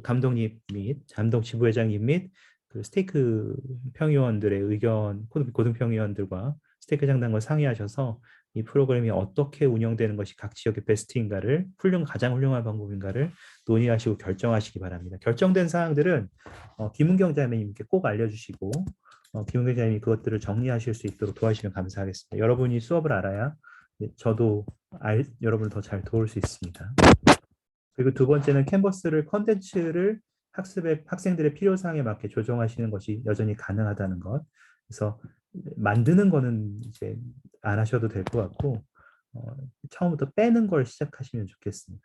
감독님 및 감독 지부회장님 및 스테이크 평의원들의 의견, 고등평의원들과 스테이크 장단과 상의하셔서 이 프로그램이 어떻게 운영되는 것이 각 지역의 베스트인가를 가장 훌륭한 방법인가를 논의하시고 결정하시기 바랍니다. 결정된 사항들은 김은경 자매님께 꼭 알려주시고 김은경 자매님이 그것들을 정리하실 수 있도록 도와주시면 감사하겠습니다. 여러분이 수업을 알아야 저도 여러분을 더 잘 도울 수 있습니다. 그리고 두 번째는 캔버스를 컨텐츠를 학생들의 필요사항에 맞게 조정하시는 것이 여전히 가능하다는 것. 그래서 만드는 거는 이제 안 하셔도 될 것 같고 처음부터 빼는 걸 시작하시면 좋겠습니다.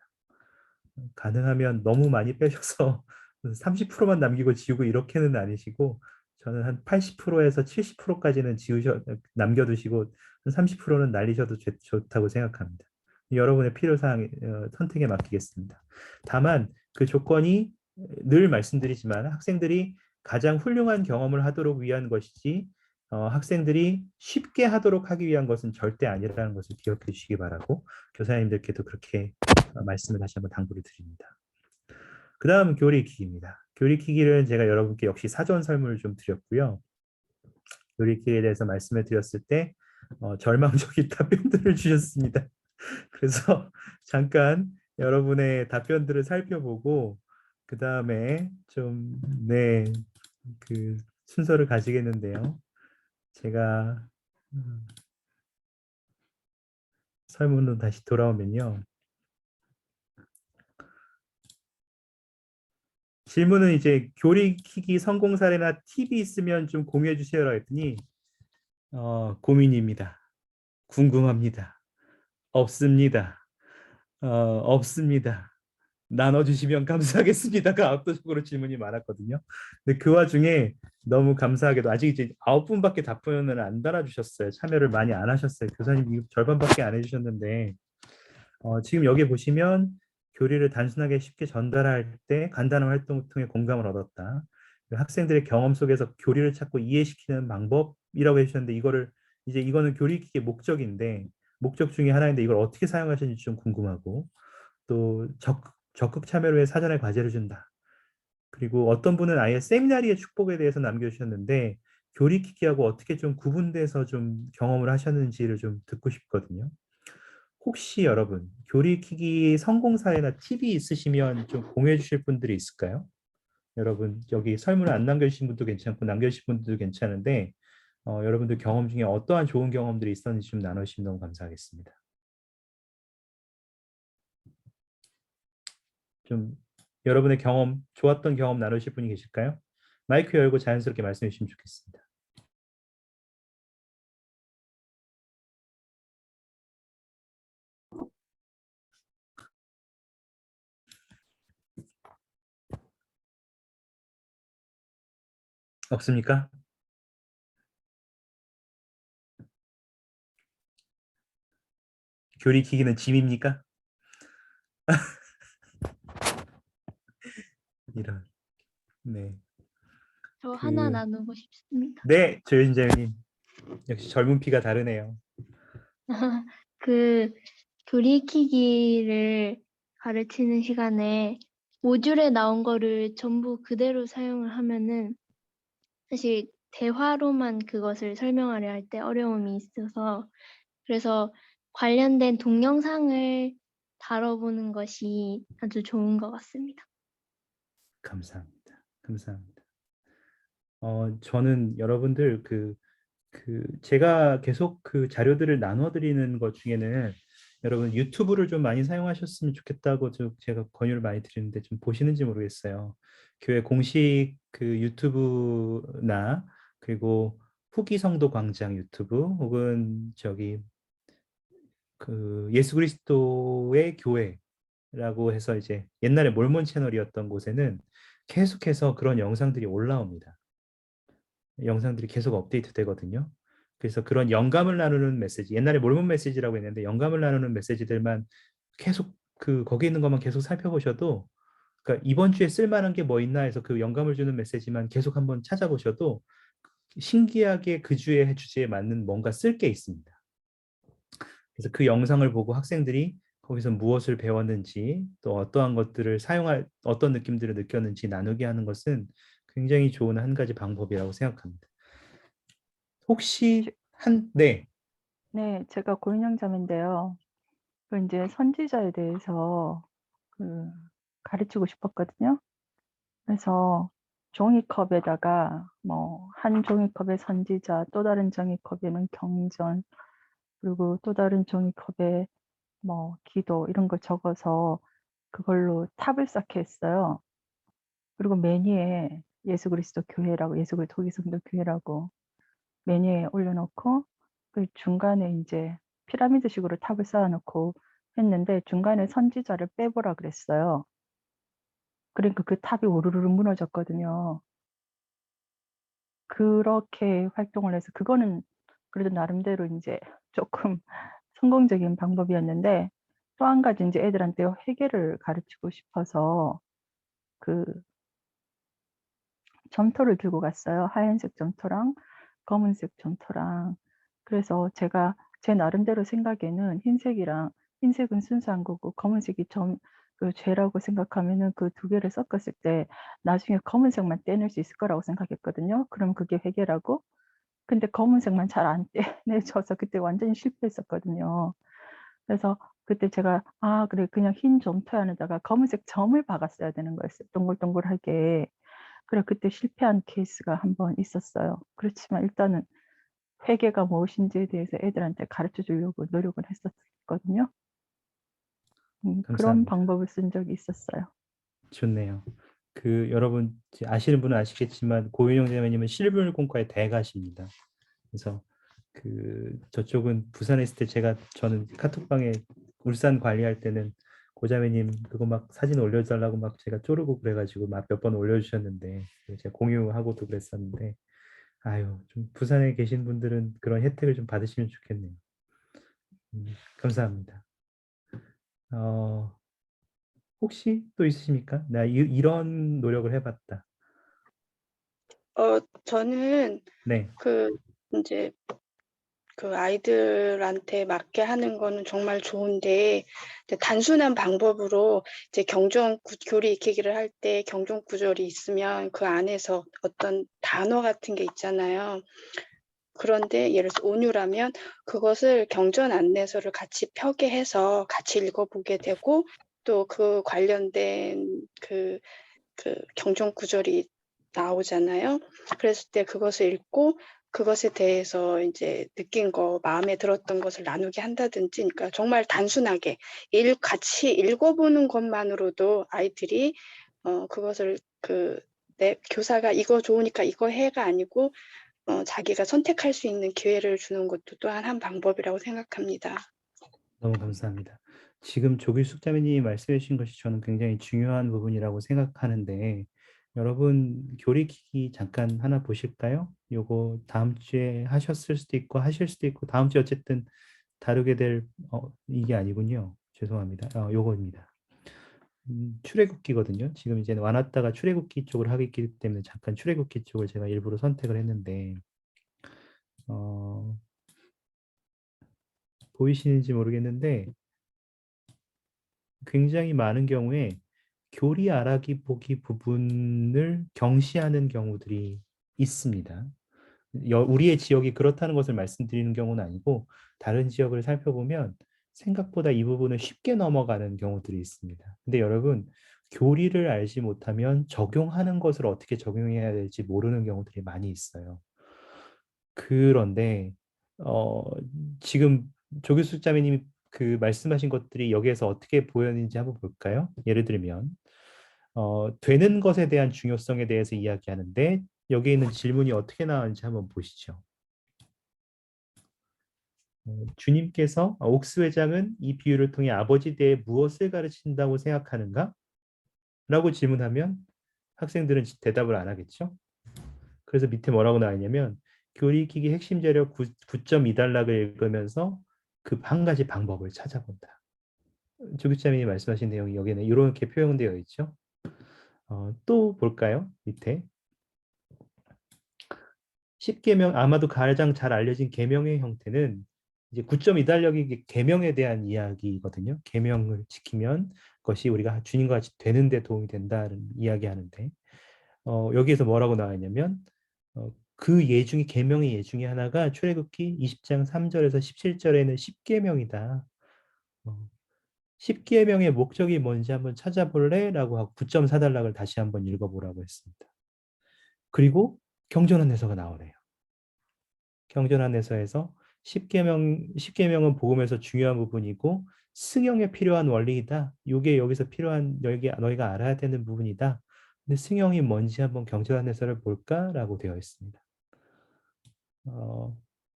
가능하면 너무 많이 빼셔서 30%만 남기고 지우고 이렇게는 아니시고, 저는 한 80%에서 70%까지는 남겨두시고 한 30%는 날리셔도 좋다고 생각합니다. 여러분의 필요사항 선택에 맡기겠습니다. 다만 그 조건이 늘 말씀드리지만 학생들이 가장 훌륭한 경험을 하도록 위한 것이지 학생들이 쉽게 하도록 하기 위한 것은 절대 아니라는 것을 기억해 주시기 바라고, 교사님들께도 그렇게 말씀을 다시 한번 당부를 드립니다. 그 다음 교리익히기입니다. 교리익히기는 제가 여러분께 역시 사전 설문을 좀 드렸고요. 교리익히기에 대해서 말씀을 드렸을 때 절망적인 답변들을 주셨습니다. 그래서 잠깐 여러분의 답변들을 살펴보고 그 다음에 좀 순서를 가지겠는데요. 제가 설문으로 다시 돌아오면요. 질문은 이제 교리익히기 성공 사례나 팁이 있으면 좀 공유해 주세요라고 했더니 고민입니다. 궁금합니다. 없습니다. 없습니다. 나눠주시면 감사하겠습니다가 압도적으로 질문이 많았거든요. 근데 그 와중에 너무 감사하게도 아직 이제 9분밖에 답변을 안 달아주셨어요. 참여를 많이 안 하셨어요. 교사님 절반밖에 안 해주셨는데 지금 여기 보시면 교리를 단순하게 쉽게 전달할 때 간단한 활동을 통해 공감을 얻었다. 학생들의 경험 속에서 교리를 찾고 이해시키는 방법이라고 해주셨는데 이거는 교리익히기의 목적인데 목적 중에 하나인데 이걸 어떻게 사용하시는지 좀 궁금하고, 또 적극 참여를 위해 사전에 과제를 준다. 그리고 어떤 분은 아예 세미나리의 축복에 대해서 남겨주셨는데 교리익히기하고 어떻게 좀 구분돼서 좀 경험을 하셨는지를 좀 듣고 싶거든요. 혹시 여러분 교리익히기 성공 사례나 팁이 있으시면 좀 공유해 주실 분들이 있을까요? 여러분 여기 설문을 안 남겨주신 분도 괜찮고 남겨주신 분들도 괜찮은데 여러분들 경험 중에 어떠한 좋은 경험들이 있었는지 좀 나누시면 너무 감사하겠습니다. 좀 여러분의 좋았던 경험 나누실 분이 계실까요? 마이크 열고 자연스럽게 말씀해 주시면 좋겠습니다. 없습니까? 교리익히기는 짐입니까? 이런. 네. 저 하나 나누고 싶습니다. 네, 조윤재님. 역시 젊은 피가 다르네요. 그 교리익히기를 가르치는 시간에 모듈에 나온 거를 전부 그대로 사용을 하면은 사실 대화로만 그것을 설명하려 할 때 어려움이 있어서, 그래서 관련된 동영상을 다뤄보는 것이 아주 좋은 것 같습니다. 감사합니다. 감사합니다. 저는 여러분들 제가 계속 그 자료들을 나눠드리는 것 중에는 여러분 유튜브를 좀 많이 사용하셨으면 좋겠다고 제가 권유를 많이 드리는데 좀 보시는지 모르겠어요. 교회 공식 유튜브나 그리고 후기 성도 광장 유튜브 혹은 예수 그리스도의 교회라고 해서 이제 옛날에 몰몬 채널이었던 곳에는 계속해서 그런 영상들이 올라옵니다. 영상들이 계속 업데이트 되거든요. 그래서 그런 영감을 나누는 메시지, 옛날에 몰몬 메시지라고 했는데 영감을 나누는 메시지들만 계속 거기 있는 것만 계속 살펴보셔도, 그러니까 이번 주에 쓸만한 게 뭐 있나 해서 그 영감을 주는 메시지만 계속 한번 찾아보셔도 신기하게 그 주의 주제에 맞는 뭔가 쓸 게 있습니다. 그래서 그 영상을 보고 학생들이 거기서 무엇을 배웠는지, 또 어떠한 것들을 어떤 느낌들을 느꼈는지 나누게 하는 것은 굉장히 좋은 한 가지 방법이라고 생각합니다. 혹시 네, 네, 제가 고인형자매인데요. 그 이제 선지자에 대해서 그 가르치고 싶었거든요. 그래서 종이컵에다가 뭐 한 종이컵에 선지자, 또 다른 종이컵에는 경전, 그리고 또 다른 종이컵에 뭐 기도 이런 거 적어서 그걸로 탑을 쌓게 했어요. 그리고 매니에 예수 그리스도 교회라고, 예수 그리스도 독일성도 교회라고 매니에 올려놓고, 그 중간에 이제 피라미드식으로 탑을 쌓아놓고 했는데 중간에 선지자를 빼보라 그랬어요. 그러니까 그 탑이 오르르 무너졌거든요. 그렇게 활동을 해서 그거는 그래도 나름대로 이제 조금 성공적인 방법이었는데, 또 한 가지 이제 애들한테 회계를 가르치고 싶어서 그 점토를 들고 갔어요. 하얀색 점토랑 검은색 점토랑. 그래서 제가 제 나름대로 생각에는 흰색은 순수한 거고 검은색이 그 죄라고 생각하면은 그 두 개를 섞었을 때 나중에 검은색만 떼낼 수 있을 거라고 생각했거든요. 그럼 그게 회계라고. 근데 검은색만 잘 안 떼내져서 그때 완전히 실패했었거든요. 그래서 그때 제가 그래 그냥 흰 점토 안에다가 검은색 점을 박았어야 되는 거였어요. 동글동글하게. 그래 그때 실패한 케이스가 한 번 있었어요. 그렇지만 일단은 회계가 무엇인지에 대해서 애들한테 가르쳐 주려고 노력을 했었거든요. 그런 감사합니다. 방법을 쓴 적이 있었어요. 좋네요. 여러분 아시는 분은 아시겠지만 고윤영 자매님은 실물공과의 대가십니다. 그래서 저쪽은 부산에 있을 때 저는 카톡방에 울산 관리할 때는 고자매님 그거 막 사진 올려달라고 막 제가 쪼르고 그래가지고 막 몇 번 올려주셨는데 제가 공유하고도 그랬었는데, 아유 좀 부산에 계신 분들은 그런 혜택을 좀 받으시면 좋겠네요. 감사합니다. 혹시 또 있으십니까? 나 이런 노력을 해봤다. 저는 네, 이제 아이들한테 맞게 하는 거는 정말 좋은데, 이제 단순한 방법으로 이제 교리 익히기를 할 때 경종 구절이 있으면 그 안에서 어떤 단어 같은 게 있잖아요. 그런데 예를 들어서 온유라면 그것을 경전 안내서를 같이 펴게 해서 같이 읽어보게 되고, 또 그 관련된 경종 구절이 나오잖아요. 그랬을 때 그것을 읽고 그것에 대해서 이제 느낀 거, 마음에 들었던 것을 나누게 한다든지, 그러니까 정말 단순하게 같이 읽어보는 것만으로도 아이들이 그것을 내 교사가 이거 좋으니까 이거 해가 아니고 자기가 선택할 수 있는 기회를 주는 것도 또한 한 방법이라고 생각합니다. 너무 감사합니다. 지금 조길숙 자매님이 말씀해 주신 것이 저는 굉장히 중요한 부분이라고 생각하는데, 여러분 교리 기기 잠깐 하나 보실까요? 요거 다음 주에 하셨을 수도 있고 하실 수도 있고, 다음 주에 어쨌든 다루게 될 이게 아니군요. 죄송합니다. 요거입니다. 출애굽기거든요. 지금 이제 와놨다가 출애굽기 쪽을 하기 때문에 잠깐 출애굽기 쪽을 제가 일부러 선택을 했는데, 보이시는지 모르겠는데 굉장히 많은 경우에 교리 알아기 보기 부분을 경시하는 경우들이 있습니다. 우리의 지역이 그렇다는 것을 말씀드리는 경우는 아니고, 다른 지역을 살펴보면 생각보다 이 부분을 쉽게 넘어가는 경우들이 있습니다. 근데 여러분, 교리를 알지 못하면 적용하는 것을 어떻게 적용해야 될지 모르는 경우들이 많이 있어요. 그런데 지금 조규숙 자매님이 말씀하신 것들이 여기에서 어떻게 보였는지 한번 볼까요? 예를 들면 되는 것에 대한 중요성에 대해서 이야기하는데 여기에 있는 질문이 어떻게 나왔는지 한번 보시죠. 주님께서 옥스 회장은 이 비유를 통해 아버지 대에 무엇을 가르친다고 생각하는가? 라고 질문하면 학생들은 대답을 안 하겠죠. 그래서 밑에 뭐라고 나와 있냐면 교리 익히기 핵심 재료 9.2단락을 읽으면서 그 한 가지 방법을 찾아본다. 조교자님이 말씀하신 내용이 여기는 이렇게 표현되어 있죠. 또 볼까요? 밑에 10계명, 아마도 가장 잘 알려진 계명의 형태는 이제 9.2달력이 계명에 대한 이야기거든요. 계명을 지키면 그것이 우리가 주님과 같이 되는 데 도움이 된다는 이야기하는데 여기에서 뭐라고 나와 있냐면 그 예중에 계명의 예중에 하나가 출애굽기 20장 3절에서 17절에는 10계명이다. 10계명의 목적이 뭔지 한번 찾아볼래? 라고 하고 9.4달락을 다시 한번 읽어보라고 했습니다. 그리고 경전한 해서가 나오네요. 경전한 해서에서 10계명은 복음에서 중요한 부분이고 승용에 필요한 원리이다. 이게 여기서 필요한 너희가 알아야 되는 부분이다. 근데 승용이 뭔지 한번 경전한 해설을 볼까라고 되어 있습니다.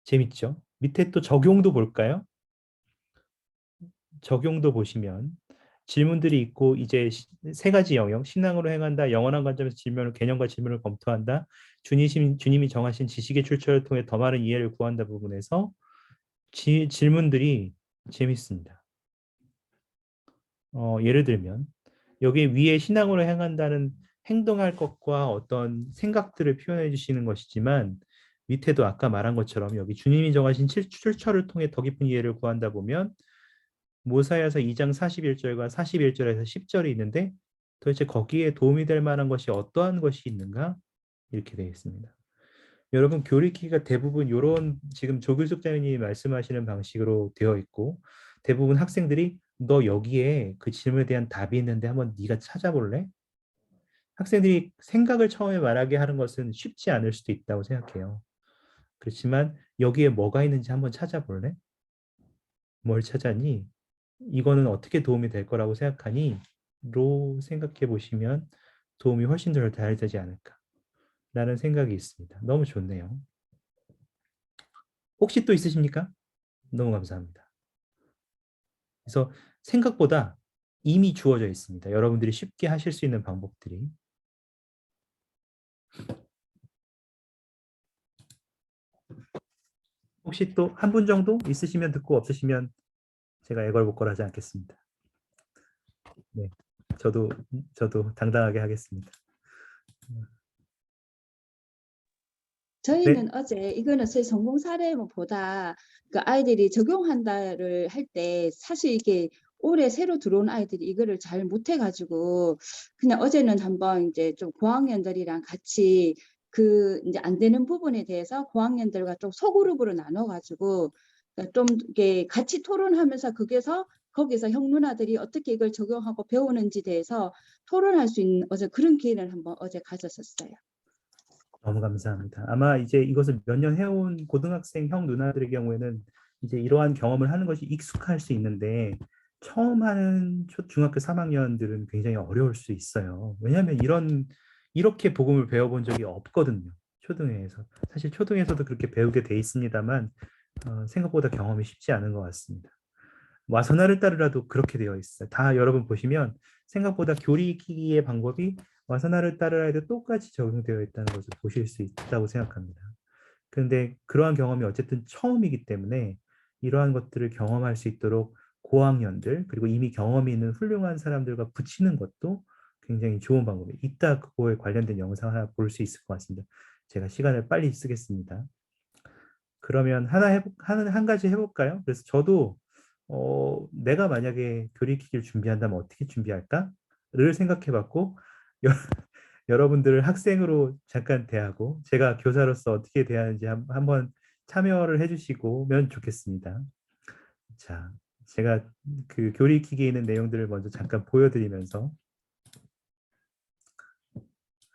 재밌죠? 밑에 또 적용도 볼까요? 적용도 보시면 질문들이 있고 이제 세 가지 영역, 신앙으로 행한다, 영원한 관점에서 개념과 질문을 검토한다, 주님이 정하신 지식의 출처를 통해 더 많은 이해를 구한다 부분에서 질문들이 재밌습니다. 예를 들면 여기 위에 신앙으로 행한다는 행동할 것과 어떤 생각들을 표현해 주시는 것이지만 밑에도 아까 말한 것처럼 여기 주님이 정하신 출처를 통해 더 깊은 이해를 구한다 보면 모사야서 2장 41절과 41절에서 10절이 있는데 도대체 거기에 도움이 될 만한 것이 어떠한 것이 있는가? 이렇게 되어 있습니다. 여러분 교리키가 대부분 이런 지금 조규숙자님이 말씀하시는 방식으로 되어 있고 대부분 학생들이 너 여기에 그 질문에 대한 답이 있는데 한번 네가 찾아볼래? 학생들이 생각을 처음에 말하게 하는 것은 쉽지 않을 수도 있다고 생각해요. 그렇지만 여기에 뭐가 있는지 한번 찾아볼래? 뭘 찾았니? 이거는 어떻게 도움이 될 거라고 생각하니? 로 생각해 보시면 도움이 훨씬 더 잘 되지 않을까 라는 생각이 있습니다. 너무 좋네요. 혹시 또 있으십니까? 너무 감사합니다. 그래서 생각보다 이미 주어져 있습니다. 여러분들이 쉽게 하실 수 있는 방법들이. 혹시 또 한 분 정도 있으시면 듣고 없으시면 제가 애걸복걸하지 않겠습니다. 네, 저도 당당하게 하겠습니다. 저희는 네, 어제 이거는 저희 성공 사례보다 그 아이들이 적용한다를 할 때 사실 이게 올해 새로 들어온 아이들이 이거를 잘 못해가지고 그냥 어제는 한번 이제 좀 고학년들이랑 같이 그 이제 안 되는 부분에 대해서 고학년들과 좀 소그룹으로 나눠가지고 좀 이게 같이 토론하면서 거기서 형 누나들이 어떻게 이걸 적용하고 배우는지 대해서 토론할 수 있는 어제 그런 기회를 한번 어제 가졌었어요. 너무 감사합니다. 아마 이제 이것을 몇 년 해온 고등학생 형 누나들의 경우에는 이제 이러한 경험을 하는 것이 익숙할 수 있는데 처음 하는 중학교 3학년들은 굉장히 어려울 수 있어요. 왜냐하면 이렇게 복음을 배워본 적이 없거든요. 초등에서. 사실 초등에서도 그렇게 배우게 돼 있습니다만 생각보다 경험이 쉽지 않은 것 같습니다. 와서나를 따르라도 그렇게 되어 있어요. 다 여러분 보시면 생각보다 교리 익히기의 방법이 와서나를 따르라에도 똑같이 적용되어 있다는 것을 보실 수 있다고 생각합니다. 그런데 그러한 경험이 어쨌든 처음이기 때문에 이러한 것들을 경험할 수 있도록 고학년들 그리고 이미 경험이 있는 훌륭한 사람들과 붙이는 것도 굉장히 좋은 방법이에요. 이따 그거에 관련된 영상 하나 볼 수 있을 것 같습니다. 제가 시간을 빨리 쓰겠습니다. 그러면 한 가지 해볼까요? 그래서 저도 내가 만약에 교리키기를 준비한다면 어떻게 준비할까?를 생각해봤고 여러분들을 학생으로 잠깐 대하고 제가 교사로서 어떻게 대하는지 한번 참여를 해주시면 좋겠습니다. 자, 제가 그 교리키기에 있는 내용들을 먼저 잠깐 보여드리면서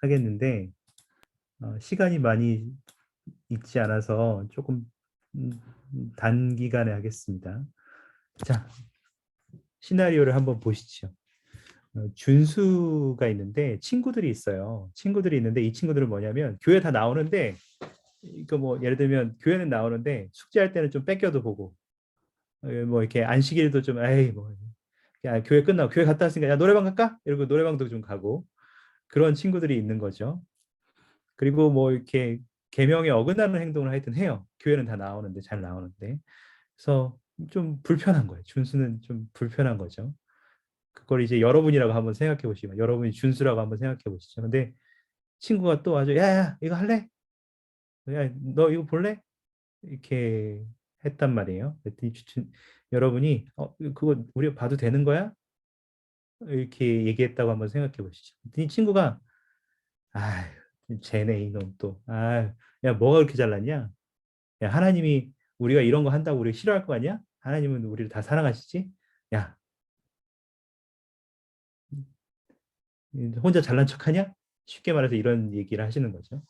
하겠는데 시간이 많이 있지 않아서 조금 단기간에 하겠습니다. 자, 시나리오를 한번 보시죠. 준수가 있는데 친구들이 있어요. 친구들이 있는데 이 친구들은 뭐냐면 교회 다 나오는데 이거 뭐 예를 들면 교회는 나오는데 숙제할 때는 좀 뺏겨도 보고 뭐 이렇게 안식일도 좀 에이 뭐 야, 교회 끝나고 교회 갔다 왔으니까 야 노래방 갈까? 이러고 노래방도 좀 가고 그런 친구들이 있는 거죠. 그리고 뭐 이렇게 계명에 어긋나는 행동을 하여튼 해요. 교회는 다 나오는데 잘 나오는데. 그래서 좀 불편한 거예요. 준수는 좀 불편한 거죠. 그걸 이제 여러분이라고 한번 생각해 보시면 여러분이 준수라고 한번 생각해 보시죠. 근데 친구가 또 아주 야야 이거 할래? 야 너 이거 볼래? 이렇게 했단 말이에요. 그랬더니 여러분이 그거 우리가 봐도 되는 거야? 이렇게 얘기했다고 한번 생각해 보시죠. 그랬더니 친구가 아 쟤네 이놈 또 야 뭐가 그렇게 잘났냐? 야 하나님이 우리가 이런 거 한다고 우리가 싫어할 거 아니야? 하나님은 우리를 다 사랑하시지? 야 혼자 잘난 척하냐? 쉽게 말해서 이런 얘기를 하시는 거죠.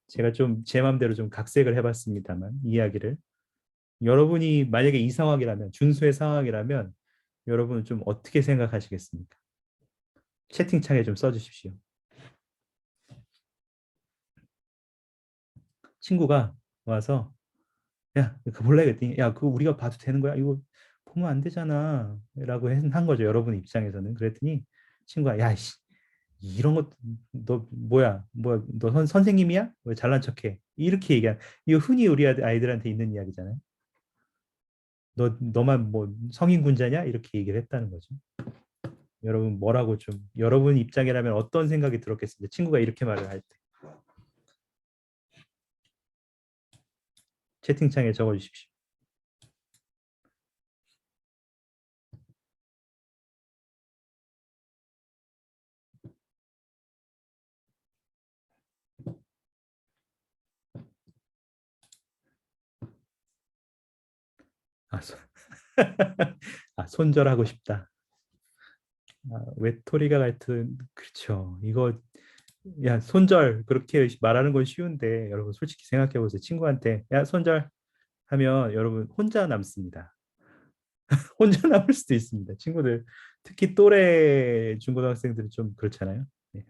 제가 좀 제 마음대로 좀 각색을 해봤습니다만 이야기를 여러분이 만약에 이 상황이라면 준수의 상황이라면 여러분은 좀 어떻게 생각하시겠습니까? 채팅창에 좀 써주십시오. 친구가 와서 야 그거 몰래 그랬더니 야 그거 우리가 봐도 되는 거야? 이거 보면 안 되잖아 라고 한 거죠. 여러분 입장에서는. 그랬더니 친구가 야 씨, 이런 것 너 뭐야 너 선생님이야? 왜 잘난 척해? 이렇게 얘기한 이거 흔히 우리 아이들한테 있는 이야기잖아요. 너만 뭐 성인군자냐? 이렇게 얘기를 했다는 거죠. 여러분 뭐라고 좀 여러분 입장이라면 어떤 생각이 들었겠습니까? 친구가 이렇게 말을 할 때. 채팅창에 적어주십시오. 손절하고 싶다. 외톨이가 같은 그렇죠. 이거 야 손절 그렇게 말하는 건 쉬운데 여러분 솔직히 생각해 보세요. 친구한테 야 손절 하면 여러분 혼자 남습니다. 혼자 남을 수도 있습니다. 친구들 특히 또래 중고등학생들은 좀 그렇잖아요. 네.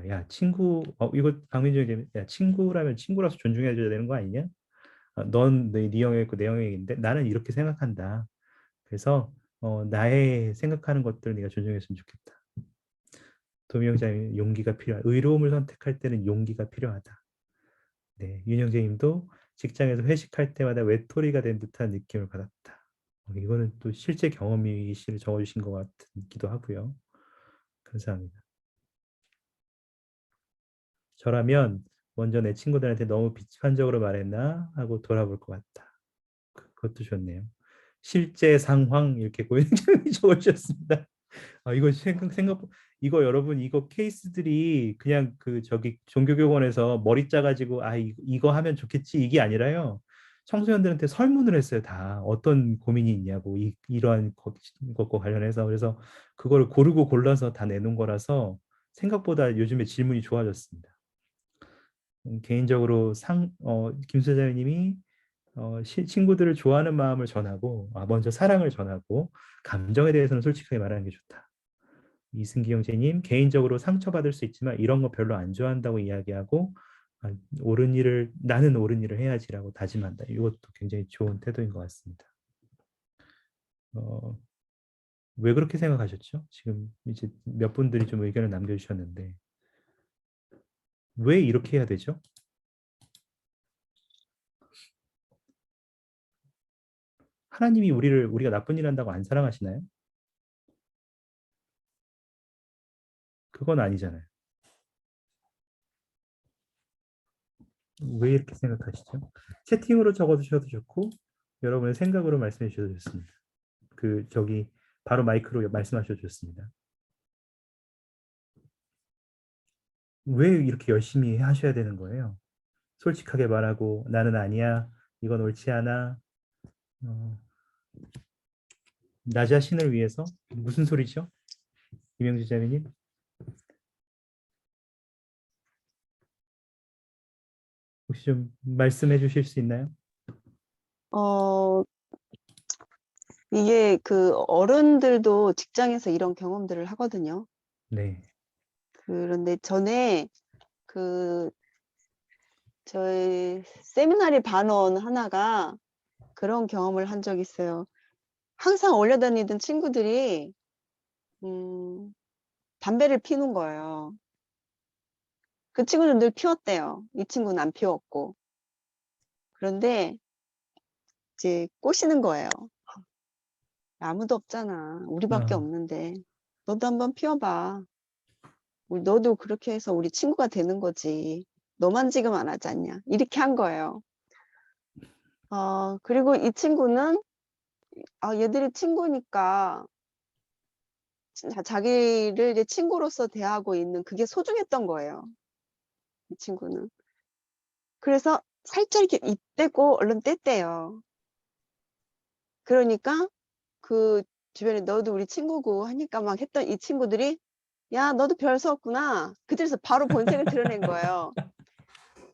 야 친구 이거 강민정이 야 친구라면 친구라서 존중해 줘야 되는 거 아니냐? 넌네 영역 있고 내 영역인데 나는 이렇게 생각한다. 그래서 나의 생각하는 것들을 네가 존중했으면 좋겠다. 도미영자님 용기가 필요하다. 의로움을 선택할 때는 용기가 필요하다. 네, 윤영재님도 직장에서 회식할 때마다 외톨이가 된 듯한 느낌을 받았다. 이거는 또 실제 경험이시를 적어주신 것 같기도 하고요. 감사합니다. 저라면 먼저 내 친구들한테 너무 비판적으로 말했나 하고 돌아볼 것 같다. 그것도 좋네요. 실제 상황 이렇게 고현정이 적어주셨습니다. 이거 이거 여러분 이거 케이스들이 그냥 그 저기 종교교원에서 머리 짜가지고 이거 하면 좋겠지 이게 아니라요. 청소년들한테 설문을 했어요. 다 어떤 고민이 있냐고 이러한 것과 관련해서 그래서 그걸 고르고 골라서 다 내놓은 거라서 생각보다 요즘에 질문이 좋아졌습니다. 개인적으로 김수자님이 친구들을 좋아하는 마음을 전하고 먼저 사랑을 전하고 감정에 대해서는 솔직하게 말하는 게 좋다. 이승기 형제님 개인적으로 상처받을 수 있지만 이런 거 별로 안 좋아한다고 이야기하고 나는 옳은 일을 해야지라고 다짐한다. 이것도 굉장히 좋은 태도인 것 같습니다. 왜 그렇게 생각하셨죠? 지금 이제 몇 분들이 좀 의견을 남겨주셨는데 왜 이렇게 해야 되죠? 하나님이 우리가 나쁜 일 한다고 안 사랑하시나요? 그건 아니잖아요. 왜 이렇게 생각하시죠? 채팅으로 적어주셔도 좋고 여러분의 생각으로 말씀해 주셔도 좋습니다. 저기 바로 마이크로 말씀하셔도 좋습니다. 왜 이렇게 열심히 하셔야 되는 거예요? 솔직하게 말하고 나는 아니야, 이건 옳지 않아. 나 자신을 위해서 무슨 소리죠? 김영주 자매님? 혹시 좀 말씀해 주실 수 있나요? 이게 그 어른들도 직장에서 이런 경험들을 하거든요. 네. 그런데 전에 저희 세미나리 반원 하나가 그런 경험을 한 적이 있어요. 항상 올려다니던 친구들이 담배를 피는 거예요. 그 친구는 늘 피웠대요. 이 친구는 안 피웠고. 그런데 이제 꼬시는 거예요. 아무도 없잖아. 우리밖에 어, 없는데 너도 한번 피워봐. 너도 그렇게 해서 우리 친구가 되는 거지. 너만 지금 안 하지 않냐. 이렇게 한 거예요. 그리고 이 친구는 얘들이 친구니까 자기를 이제 친구로서 대하고 있는 그게 소중했던 거예요. 이 친구는. 그래서 살짝 이렇게 입 떼고 얼른 뗐대요. 그러니까 그 주변에 너도 우리 친구고 하니까 막 했던 이 친구들이 야, 너도 별 수 없구나. 그들에서 바로 본색을 드러낸 거예요.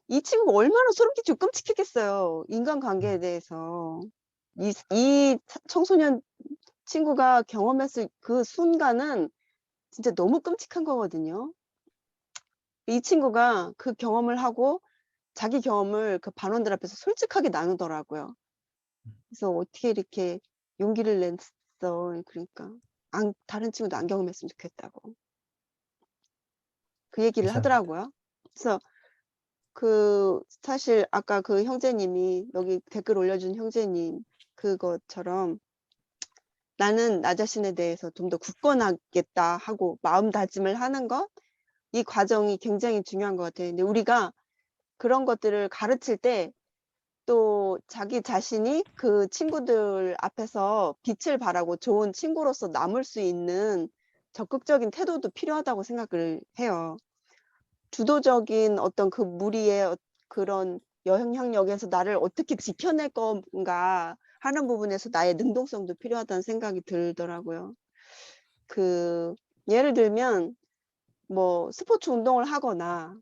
이 친구가 얼마나 소름 끼치고 끔찍했겠어요. 인간관계에 대해서. 이 청소년 친구가 경험했을 그 순간은 진짜 너무 끔찍한 거거든요. 이 친구가 그 경험을 하고 자기 경험을 그 반원들 앞에서 솔직하게 나누더라고요. 그래서 어떻게 이렇게 용기를 냈어. 그러니까 다른 친구도 안 경험했으면 좋겠다고. 그 얘기를 감사합니다. 하더라고요. 그래서 사실 아까 그 형제님이 여기 댓글 올려준 형제님 그것처럼 나는 나 자신에 대해서 좀 더 굳건하겠다 하고 마음다짐을 하는 것, 이 과정이 굉장히 중요한 것 같아요. 근데 우리가 그런 것들을 가르칠 때 또 자기 자신이 그 친구들 앞에서 빛을 발하고 좋은 친구로서 남을 수 있는 적극적인 태도도 필요하다고 생각을 해요. 주도적인 어떤 그 무리의 그런 영향력에서 나를 어떻게 지켜낼 건가 하는 부분에서 나의 능동성도 필요하다는 생각이 들더라고요. 예를 들면 뭐 스포츠 운동을 하거나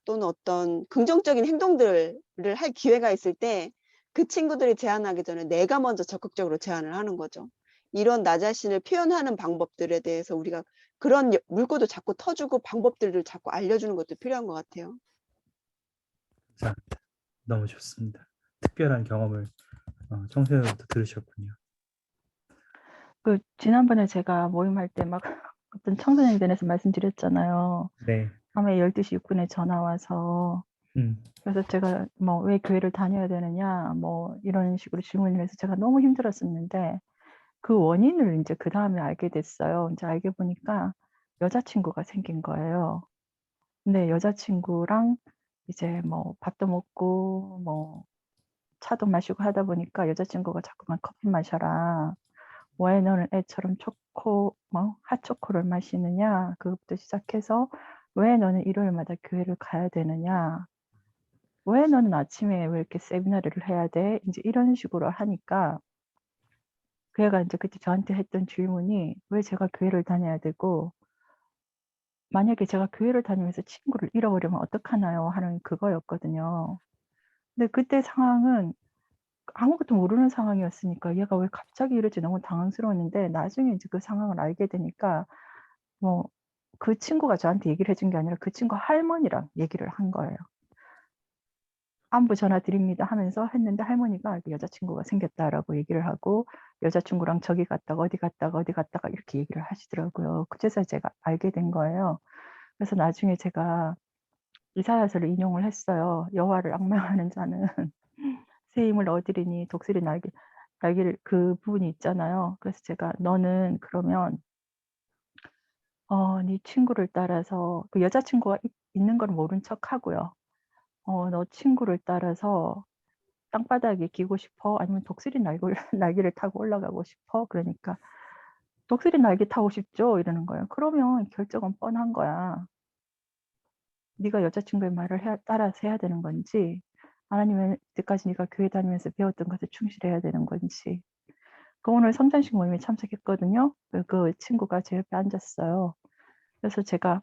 또는 어떤 긍정적인 행동들을 할 기회가 있을 때 그 친구들이 제안하기 전에 내가 먼저 적극적으로 제안을 하는 거죠. 이런 나 자신을 표현하는 방법들에 대해서 우리가 그런 물꼬도 자꾸 터주고 방법들을 자꾸 알려주는 것도 필요한 것 같아요. 감사합니다. 너무 좋습니다. 특별한 경험을 청소년부터 들으셨군요. 지난번에 제가 모임할 때 막 어떤 청소년들에서 말씀드렸잖아요. 네. 밤에 12시 6분에 전화 와서 그래서 제가 뭐 왜 교회를 다녀야 되느냐 뭐 이런 식으로 질문을 해서 제가 너무 힘들었었는데 그 원인을 이제 그 다음에 알게 됐어요. 이제 알게 보니까 여자친구가 생긴 거예요. 근데 여자친구랑 이제 뭐 밥도 먹고 뭐 차도 마시고 하다 보니까 여자친구가 자꾸만 커피 마셔라. 왜 너는 애처럼 핫초코를 마시느냐. 그것부터 시작해서 왜 너는 일요일마다 교회를 가야 되느냐. 왜 너는 아침에 왜 이렇게 세미나리를 해야 돼? 이제 이런 식으로 하니까 그 애가 이제 그때 저한테 했던 질문이 왜 제가 교회를 다녀야 되고 만약에 제가 교회를 다니면서 친구를 잃어버리면 어떡하나요? 하는 그거였거든요. 근데 그때 상황은 아무것도 모르는 상황이었으니까 얘가 왜 갑자기 이러지 너무 당황스러웠는데 나중에 이제 그 상황을 알게 되니까 뭐 그 친구가 저한테 얘기를 해준 게 아니라 그 친구 할머니랑 얘기를 한 거예요. "안부 전화 드립니다." 하면서 했는데 할머니가 "여자친구가 생겼다."라고 얘기를 하고 여자친구랑 저기 갔다가 어디 갔다가 어디 갔다가 이렇게 얘기를 하시더라고요. 그제서야 제가 알게 된 거예요. 그래서 나중에 제가 이사야서를 인용을 했어요. "여호와를 앙망하는 자는 새 힘을 얻으리니 독수리 날개를" 그 부분이 있잖아요. 그래서 제가 "너는 그러면 네 친구를 따라서" 그 여자친구가 있는 걸 모른 척하고요. "너 친구를 따라서 땅바닥에 기고 싶어? 아니면 독수리 날개를 타고 올라가고 싶어?" 그러니까 "독수리 날개 타고 싶죠." 이러는 거예요. 그러면 결정은 뻔한 거야. 네가 여자친구의 말을 따라서 해야 되는 건지 아니면 이때까지 네가 교회 다니면서 배웠던 것에 충실해야 되는 건지. 오늘 성찬식 모임에 참석했거든요. 그 친구가 제 옆에 앉았어요. 그래서 제가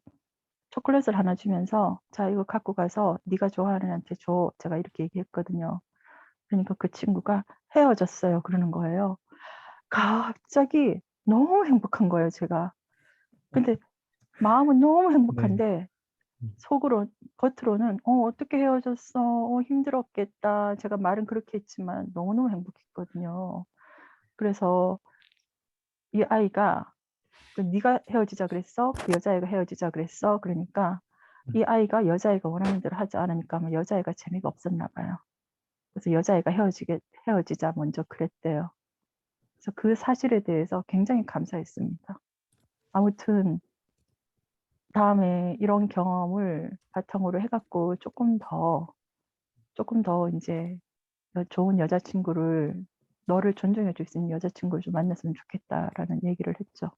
초콜릿을 하나 주면서 "자 이거 갖고 가서 네가 좋아하는 애한테 줘." 제가 이렇게 얘기했거든요. 그러니까 그 친구가 "헤어졌어요." 그러는 거예요. 갑자기 너무 행복한 거예요 제가. 근데 마음은 너무 네. 행복한데 겉으로는 어떻게 헤어졌어? 힘들었겠다." 제가 말은 그렇게 했지만 너무너무 행복했거든요. 그래서 이 아이가 "네가 헤어지자 그랬어? 그 여자애가 헤어지자 그랬어?" 그러니까 이 아이가 여자아이가 원하는 대로 하지 않으니까 아마 여자아이가 재미가 없었나 봐요. 그래서 여자아이가 헤어지자 먼저 그랬대요. 그래서 그 사실에 대해서 굉장히 감사했습니다. 아무튼 다음에 이런 경험을 바탕으로 해갖고 조금 더 이제 좋은 여자친구를, 너를 존중해 줄 수 있는 여자친구를 좀 만났으면 좋겠다라는 얘기를 했죠.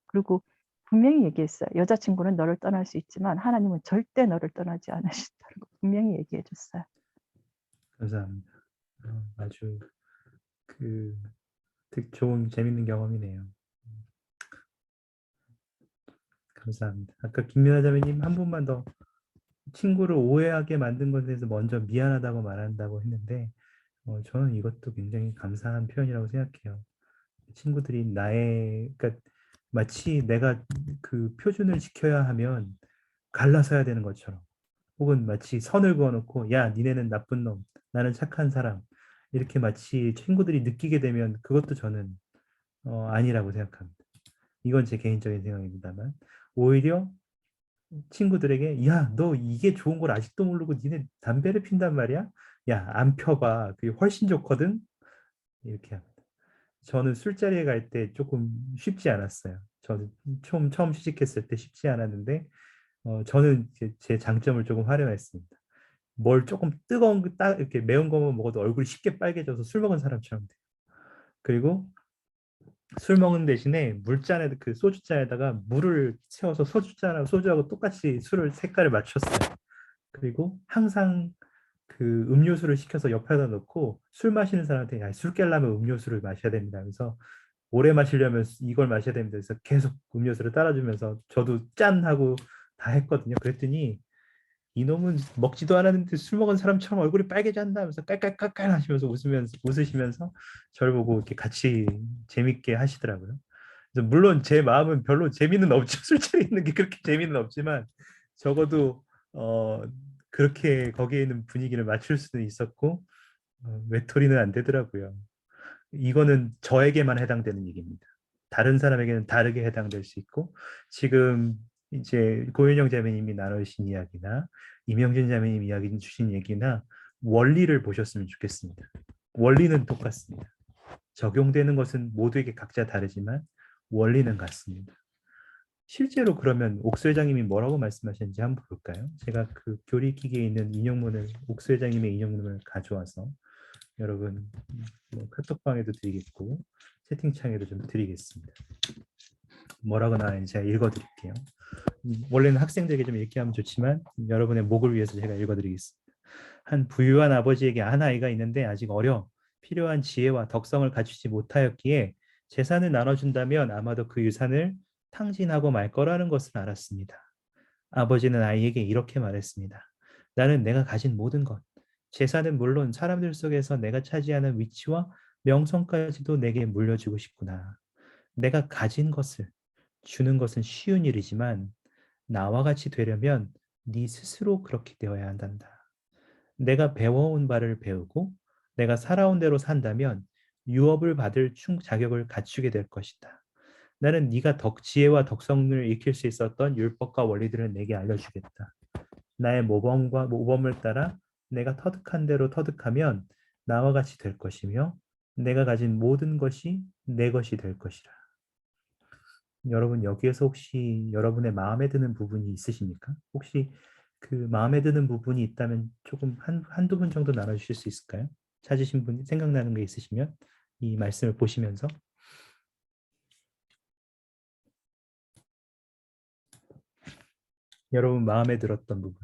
그리고 분명히 얘기했어요. 여자친구는 너를 떠날 수 있지만 하나님은 절대 너를 떠나지 않으신다는 거 분명히 얘기해 줬어요. 감사합니다. 아주 좋은 재밌는 경험이네요. 감사합니다. 아까 김민아 자매님 한 분만 더 친구를 오해하게 만든 것에 대해서 먼저 미안하다고 말한다고 했는데 저는 이것도 굉장히 감사한 표현이라고 생각해요. 친구들이 그러니까 마치 내가 그 표준을 지켜야 하면 갈라서야 되는 것처럼, 혹은 마치 선을 그어놓고 야 니네는 나쁜 놈, 나는 착한 사람, 이렇게 마치 친구들이 느끼게 되면 그것도 저는 아니라고 생각합니다. 이건 제 개인적인 생각입니다만, 오히려 친구들에게 야 너 이게 좋은 걸 아직도 모르고 니네 담배를 핀단 말이야? 야 안 펴봐, 그게 훨씬 좋거든. 이렇게 합니다. 저는 술자리에 갈 때 조금 쉽지 않았어요. 저는 처음 취직했을 때 쉽지 않았는데 저는 제 장점을 조금 활용했습니다. 뭘 조금 뜨거운 이렇게 매운 거만 먹어도 얼굴이 쉽게 빨개져서 술 먹은 사람처럼 돼요. 그리고 술 먹는 대신에 물잔에 그 소주잔에다가 물을 채워서 소주잔하고 소주하고 똑같이 술을 색깔을 맞췄어요. 그리고 항상 그 음료수를 시켜서 옆에다 놓고 술 마시는 사람한테 야, 술 깨려면 음료수를 마셔야 됩니다. 그래서 오래 마시려면 이걸 마셔야 됩니다. 그래서 계속 음료수를 따라주면서 저도 짠 하고 다 했거든요. 그랬더니 이놈은 먹지도 않았는데 술 먹은 사람처럼 얼굴이 빨개졌나 하면서 깔깔깔깔 하시면서 웃으시면서 저를 보고 이렇게 같이 재밌게 하시더라고요. 그래서 물론 제 마음은 별로 재미는 없죠. 술자리 있는 게 그렇게 재미는 없지만 적어도 그렇게 거기에 있는 분위기를 맞출 수는 있었고 외톨이는 안 되더라고요. 이거는 저에게만 해당되는 얘기입니다. 다른 사람에게는 다르게 해당될 수 있고, 지금 이제 고윤영 자매님이 나누신 이야기나 임영진 자매님 이야기 주신 얘기나 원리를 보셨으면 좋겠습니다. 원리는 똑같습니다. 적용되는 것은 모두에게 각자 다르지만 원리는 같습니다. 실제로 그러면 옥수 회장님이 뭐라고 말씀하셨는지 한번 볼까요? 제가 그 교리기계에 있는 옥수 회장님의 인용문을 가져와서 여러분 카톡방에도 드리겠고 채팅창에도 좀 드리겠습니다. 뭐라고 나왔는지 제가 읽어드릴게요. 원래는 학생들에게 좀 읽게 하면 좋지만 여러분의 목을 위해서 제가 읽어드리겠습니다. 한 부유한 아버지에게 한 아이가 있는데 아직 어려 필요한 지혜와 덕성을 갖추지 못하였기에 재산을 나눠준다면 아마도 그 유산을 탕진하고 말 거라는 것을 알았습니다. 아버지는 아이에게 이렇게 말했습니다. 나는 내가 가진 모든 것, 재산은 물론 사람들 속에서 내가 차지하는 위치와 명성까지도 내게 물려주고 싶구나. 내가 가진 것을 주는 것은 쉬운 일이지만 나와 같이 되려면 네 스스로 그렇게 되어야 한단다. 내가 배워온 바를 배우고 내가 살아온 대로 산다면 유업을 받을 자격을 갖추게 될 것이다. 나는 네가 지혜와 덕성을 익힐 수 있었던 율법과 원리들을 내게 알려주겠다. 나의 모범을 따라 내가 터득한 대로 터득하면 나와 같이 될 것이며 내가 가진 모든 것이 내 것이 될 것이라. 여러분 여기에서 혹시 여러분의 마음에 드는 부분이 있으십니까? 혹시 그 마음에 드는 부분이 있다면 조금 한두 분 정도 나눠주실 수 있을까요? 찾으신 분 생각나는 게 있으시면 이 말씀을 보시면서 여러분 마음에 들었던 부분.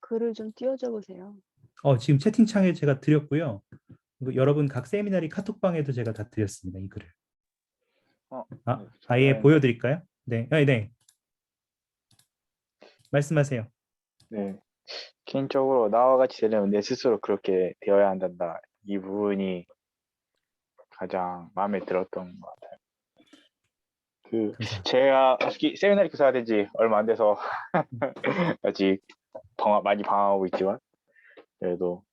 글을 좀 띄워줘 보세요. 지금 채팅창에 제가 드렸고요. 여러분 각 세미나리 카톡방에도 제가 다 드렸습니다. 이 글을. 아예 보여드릴까요? 네, 네. 말씀하세요. 네, 개인적으로 나와 같이 되려면 내 스스로 그렇게 되어야 한단다. 이 부분이 가장 마음에 들었던 것 같아요. 제가 세미나리 교사가 된 지 얼마 안 돼서 아직 많이 방황하고 있지만 그래도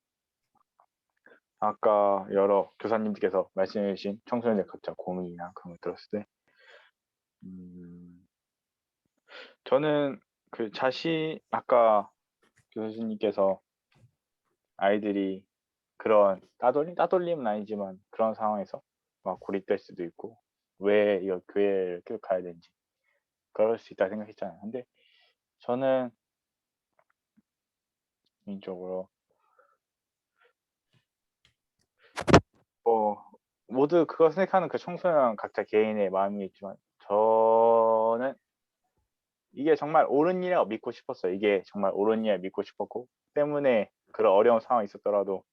아까 여러 교사님들께서 말씀해 주신 청소년들 각자 고민이나 그런 걸 들었을 때 저는 그 아까 교수님께서 아이들이 그런 따돌림은 아니지만 그런 상황에서 막 고립될 수도 있고 왜 이 교회를 계속 가야 되는지 그럴 수 있다 생각했잖아요. 근데 저는 개인적으로 모두 그걸 생각하는 그 청소년 각자 개인의 마음이 있지만 저는 이게 정말 옳은 일이라고 믿고 싶었어요. 이게 정말 옳은 일이라고 믿고 싶었고 때문에 그런 어려운 상황이 있었더라도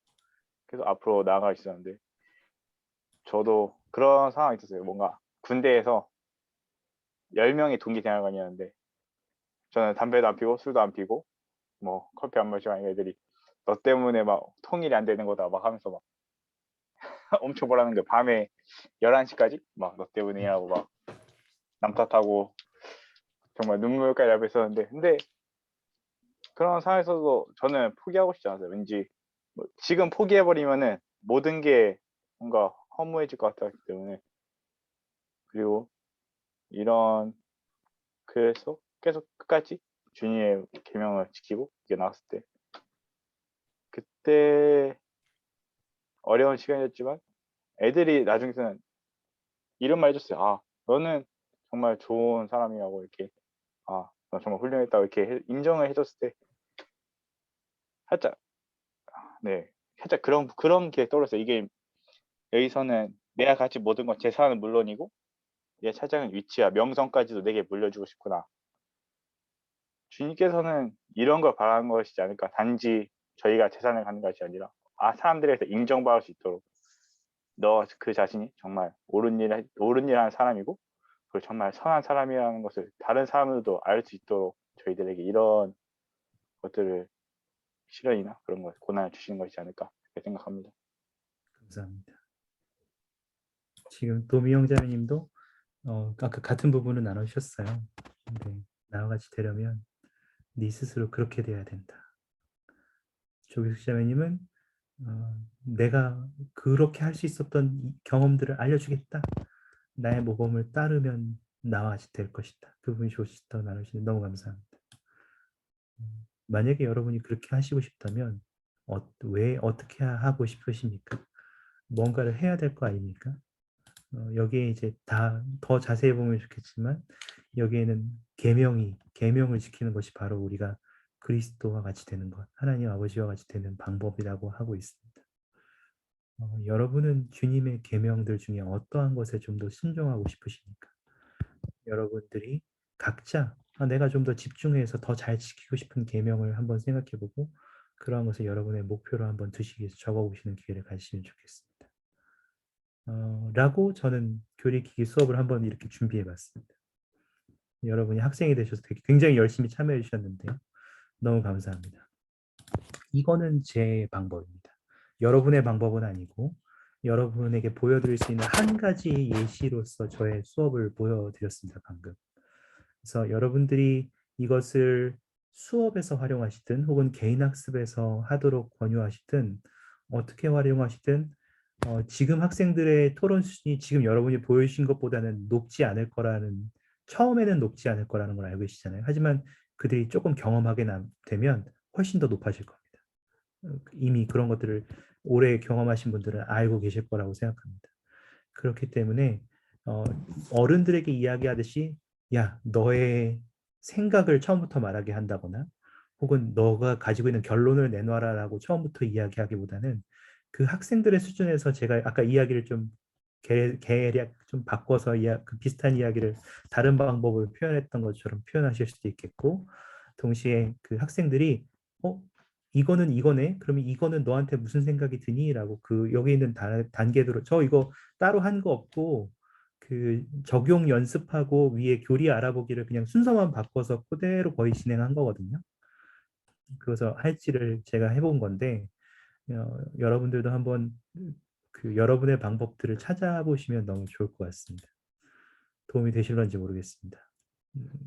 계속 앞으로 나아갈 수 있었는데 저도 그런 상황이 있었어요. 뭔가 군대에서 10명의 동기 생활관이었는데 저는 담배도 안 피고 술도 안 피고 뭐 커피 안 마시고 하는 애들이 너 때문에 막 통일이 안 되는 거다 막 하면서 막 엄청 뭐라는 거야. 밤에 11시까지 막 너 때문이라고 막 남 탓하고 정말 눈물까지 얇았었는데 근데 그런 상황에서도 저는 포기하고 싶지 않았어요. 왠지 뭐 지금 포기해버리면은 모든 게 뭔가 허무해질 것 같았기 때문에 그리고 그래서 계속 끝까지 주님의 계명을 지키고 이게 나왔을 때 그때 어려운 시간이었지만 애들이 나중에는 이런 말 해줬어요. 아 너는 정말 좋은 사람이라고 이렇게 너 정말 훌륭했다고 이렇게 인정을 해줬을 때 살짝 살짝 그런 게 떠올랐어요. 이게 여기서는 내가 가진 모든 건 재산은 물론이고 내가 차지하는 위치와 명성까지도 내게 물려주고 싶구나. 주님께서는 이런 걸 바라는 것이지 않을까. 단지 저희가 재산을 갖는 것이 아니라 사람들에게 인정받을 수 있도록 너 그 자신이 정말 옳은 일 하는 사람이고 그리고 정말 선한 사람이라는 것을 다른 사람들도 알 수 있도록 저희들에게 이런 것들을 시련이나 그런 것 고난을 주시는 것이지 않을까 생각합니다. 감사합니다. 지금 도미영 자매님도 아까 같은 부분을 나누셨어요. 근데 나와 같이 되려면 네 스스로 그렇게 돼야 된다. 조기숙 자매님은 내가 그렇게 할 수 있었던 이 경험들을 알려주겠다. 나의 모범을 따르면 나와 같이 될 것이다. 그 부분이 좋으시다고 나누시는 너무 감사합니다. 만약에 여러분이 그렇게 하시고 싶다면 왜 어떻게 하고 싶으십니까? 뭔가를 해야 될 거 아닙니까? 여기에 이제 더 자세히 보면 좋겠지만 여기에는 계명을 지키는 것이 바로 우리가 그리스도와 같이 되는 것, 하나님 아버지와 같이 되는 방법이라고 하고 있습니다. 여러분은 주님의 계명들 중에 어떠한 것에 좀 더 순종하고 싶으십니까? 여러분들이 각자 내가 좀 더 집중해서 더 잘 지키고 싶은 계명을 한번 생각해보고 그러한 것을 여러분의 목표로 한번 두시기 위해서 적어보시는 기회를 가지시면 좋겠습니다. 라고 저는 교리기기 수업을 한번 이렇게 준비해봤습니다. 여러분이 학생이 되셔서 굉장히 열심히 참여해 주셨는데요. 너무 감사합니다. 이거는 제 방법입니다. 여러분의 방법은 아니고 여러분에게 보여드릴 수 있는 한 가지 예시로서 저의 수업을 보여드렸습니다. 방금. 그래서 여러분들이 이것을 수업에서 활용하시든 혹은 개인 학습에서 하도록 권유하시든 어떻게 활용하시든 지금 학생들의 토론 수준이 지금 여러분이 보여주신 것보다는 높지 않을 거라는 처음에는 높지 않을 거라는 걸 알고 계시잖아요. 하지만 그들이 조금 경험하게 되면 훨씬 더 높아질 겁니다. 이미 그런 것들을 오래 경험하신 분들은 알고 계실 거라고 생각합니다. 그렇기 때문에 어른들에게 이야기하듯이 야, 너의 생각을 처음부터 말하게 한다거나 혹은 너가 가지고 있는 결론을 내놔라라고 처음부터 이야기하기보다는 그 학생들의 수준에서 제가 아까 이야기를 좀 개략 좀 바꿔서 그 비슷한 이야기를 다른 방법을 표현했던 것처럼 표현하실 수도 있겠고 동시에 그 학생들이 이거는 이거네. 그러면 이거는 너한테 무슨 생각이 드니? 라고 그 여기 있는 단계대로 저 이거 따로 한 거 없고 그 적용 연습하고 위에 교리 알아보기를 그냥 순서만 바꿔서 그대로 거의 진행한 거거든요. 그래서 할지를 제가 해본 건데 여러분들도 한번 그 여러분의 방법들을 찾아보시면 너무 좋을 것 같습니다. 도움이 되실런지 모르겠습니다.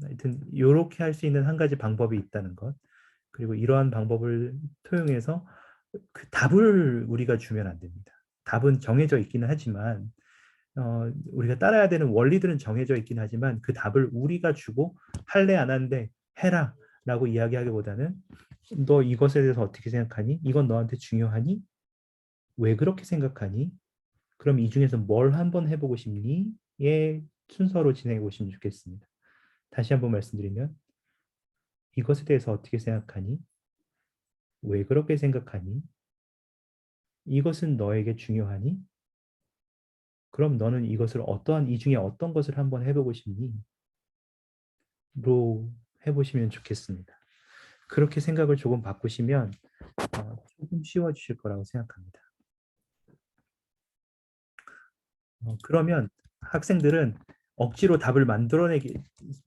하여튼 이렇게 할 수 있는 한 가지 방법이 있다는 것 그리고 이러한 방법을 토용해서 그 답을 우리가 주면 안 됩니다. 답은 정해져 있기는 하지만 우리가 따라야 되는 원리들은 정해져 있긴 하지만 그 답을 우리가 주고 할래 안 하는데 해라 라고 이야기하기보다는 너 이것에 대해서 어떻게 생각하니? 이건 너한테 중요하니? 왜 그렇게 생각하니? 그럼 이 중에서 뭘 한번 해보고 싶니? 의 순서로 진행해 보시면 좋겠습니다. 다시 한번 말씀드리면 이것에 대해서 어떻게 생각하니? 왜 그렇게 생각하니? 이것은 너에게 중요하니? 그럼 너는 이것을 어떠한 이 중에 어떤 것을 한번 해보고 싶니? 로 해보시면 좋겠습니다. 그렇게 생각을 조금 바꾸시면 조금 쉬워지실 거라고 생각합니다. 그러면 학생들은 억지로 답을 만들어내기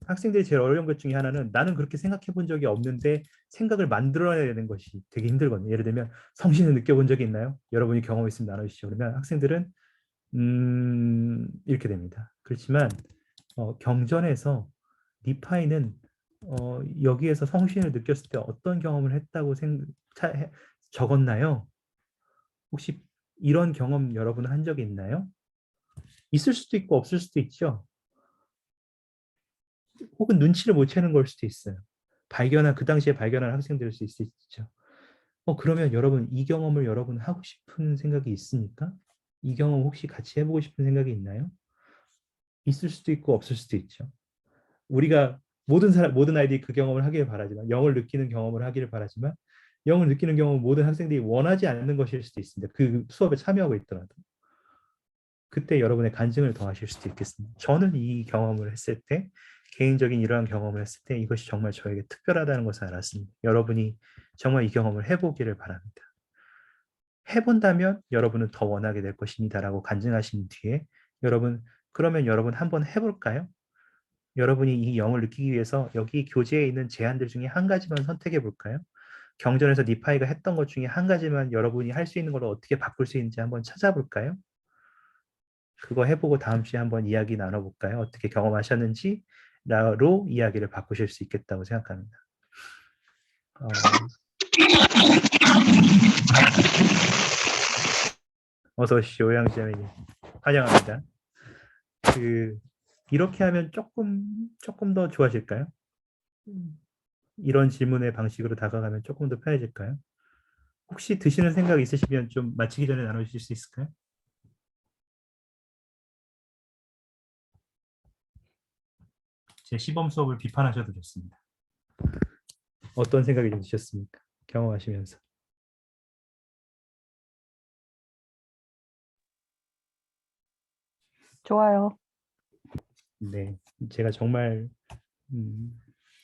학생들이 제일 어려운 것 중에 하나는 나는 그렇게 생각해 본 적이 없는데 생각을 만들어내야 되는 것이 되게 힘들거든요. 예를 들면 성신을 느껴본 적이 있나요? 여러분이 경험 있으면 나눠주시죠. 그러면 학생들은 이렇게 됩니다. 그렇지만 경전에서 리파이는 여기에서 성신을 느꼈을 때 어떤 경험을 했다고 적었나요? 혹시 이런 경험 여러분 한 적이 있나요? 있을 수도 있고 없을 수도 있죠. 혹은 눈치를 못 채는 걸 수도 있어요. 그 당시에 발견한 학생들일 수 있죠. 그러면 여러분 이 경험을 여러분 하고 싶은 생각이 있습니까? 이 경험 혹시 같이 해보고 싶은 생각이 있나요? 있을 수도 있고 없을 수도 있죠. 우리가 모든 아이들이 그 경험을 하기를 바라지만 영을 느끼는 경험을 하기를 바라지만 영을 느끼는 경험은 모든 학생들이 원하지 않는 것일 수도 있습니다. 그 수업에 참여하고 있더라도. 그때 여러분의 간증을 더하실 수도 있겠습니다. 저는 이 경험을 했을 때 개인적인 이러한 경험을 했을 때 이것이 정말 저에게 특별하다는 것을 알았습니다. 여러분이 정말 이 경험을 해보기를 바랍니다. 해본다면 여러분은 더 원하게 될 것입니다 라고 간증하신 뒤에 그러면 여러분 한번 해볼까요? 여러분이 이 영을 느끼기 위해서 여기 교재에 있는 제안들 중에 한 가지만 선택해 볼까요? 경전에서 니파이가 했던 것 중에 한 가지만 여러분이 할 수 있는 걸로 어떻게 바꿀 수 있는지 한번 찾아볼까요? 그거 해보고 다음 주에 한번 이야기 나눠볼까요? 어떻게 경험하셨는지 로 이야기를 바꾸실 수 있겠다고 생각합니다. 어서 오십시오, 오양자매님. 환영합니다. 이렇게 하면 조금 더 좋아질까요? 이런 질문의 방식으로 다가가면 조금 더 편해질까요? 혹시 드시는 생각 있으시면 좀 마치기 전에 나눠주실 수 있을까요? 제 시범 수업을 비판하셔도 좋습니다. 어떤 생각이 좀 드셨습니까? 경험하시면서. 좋아요. 네, 제가 정말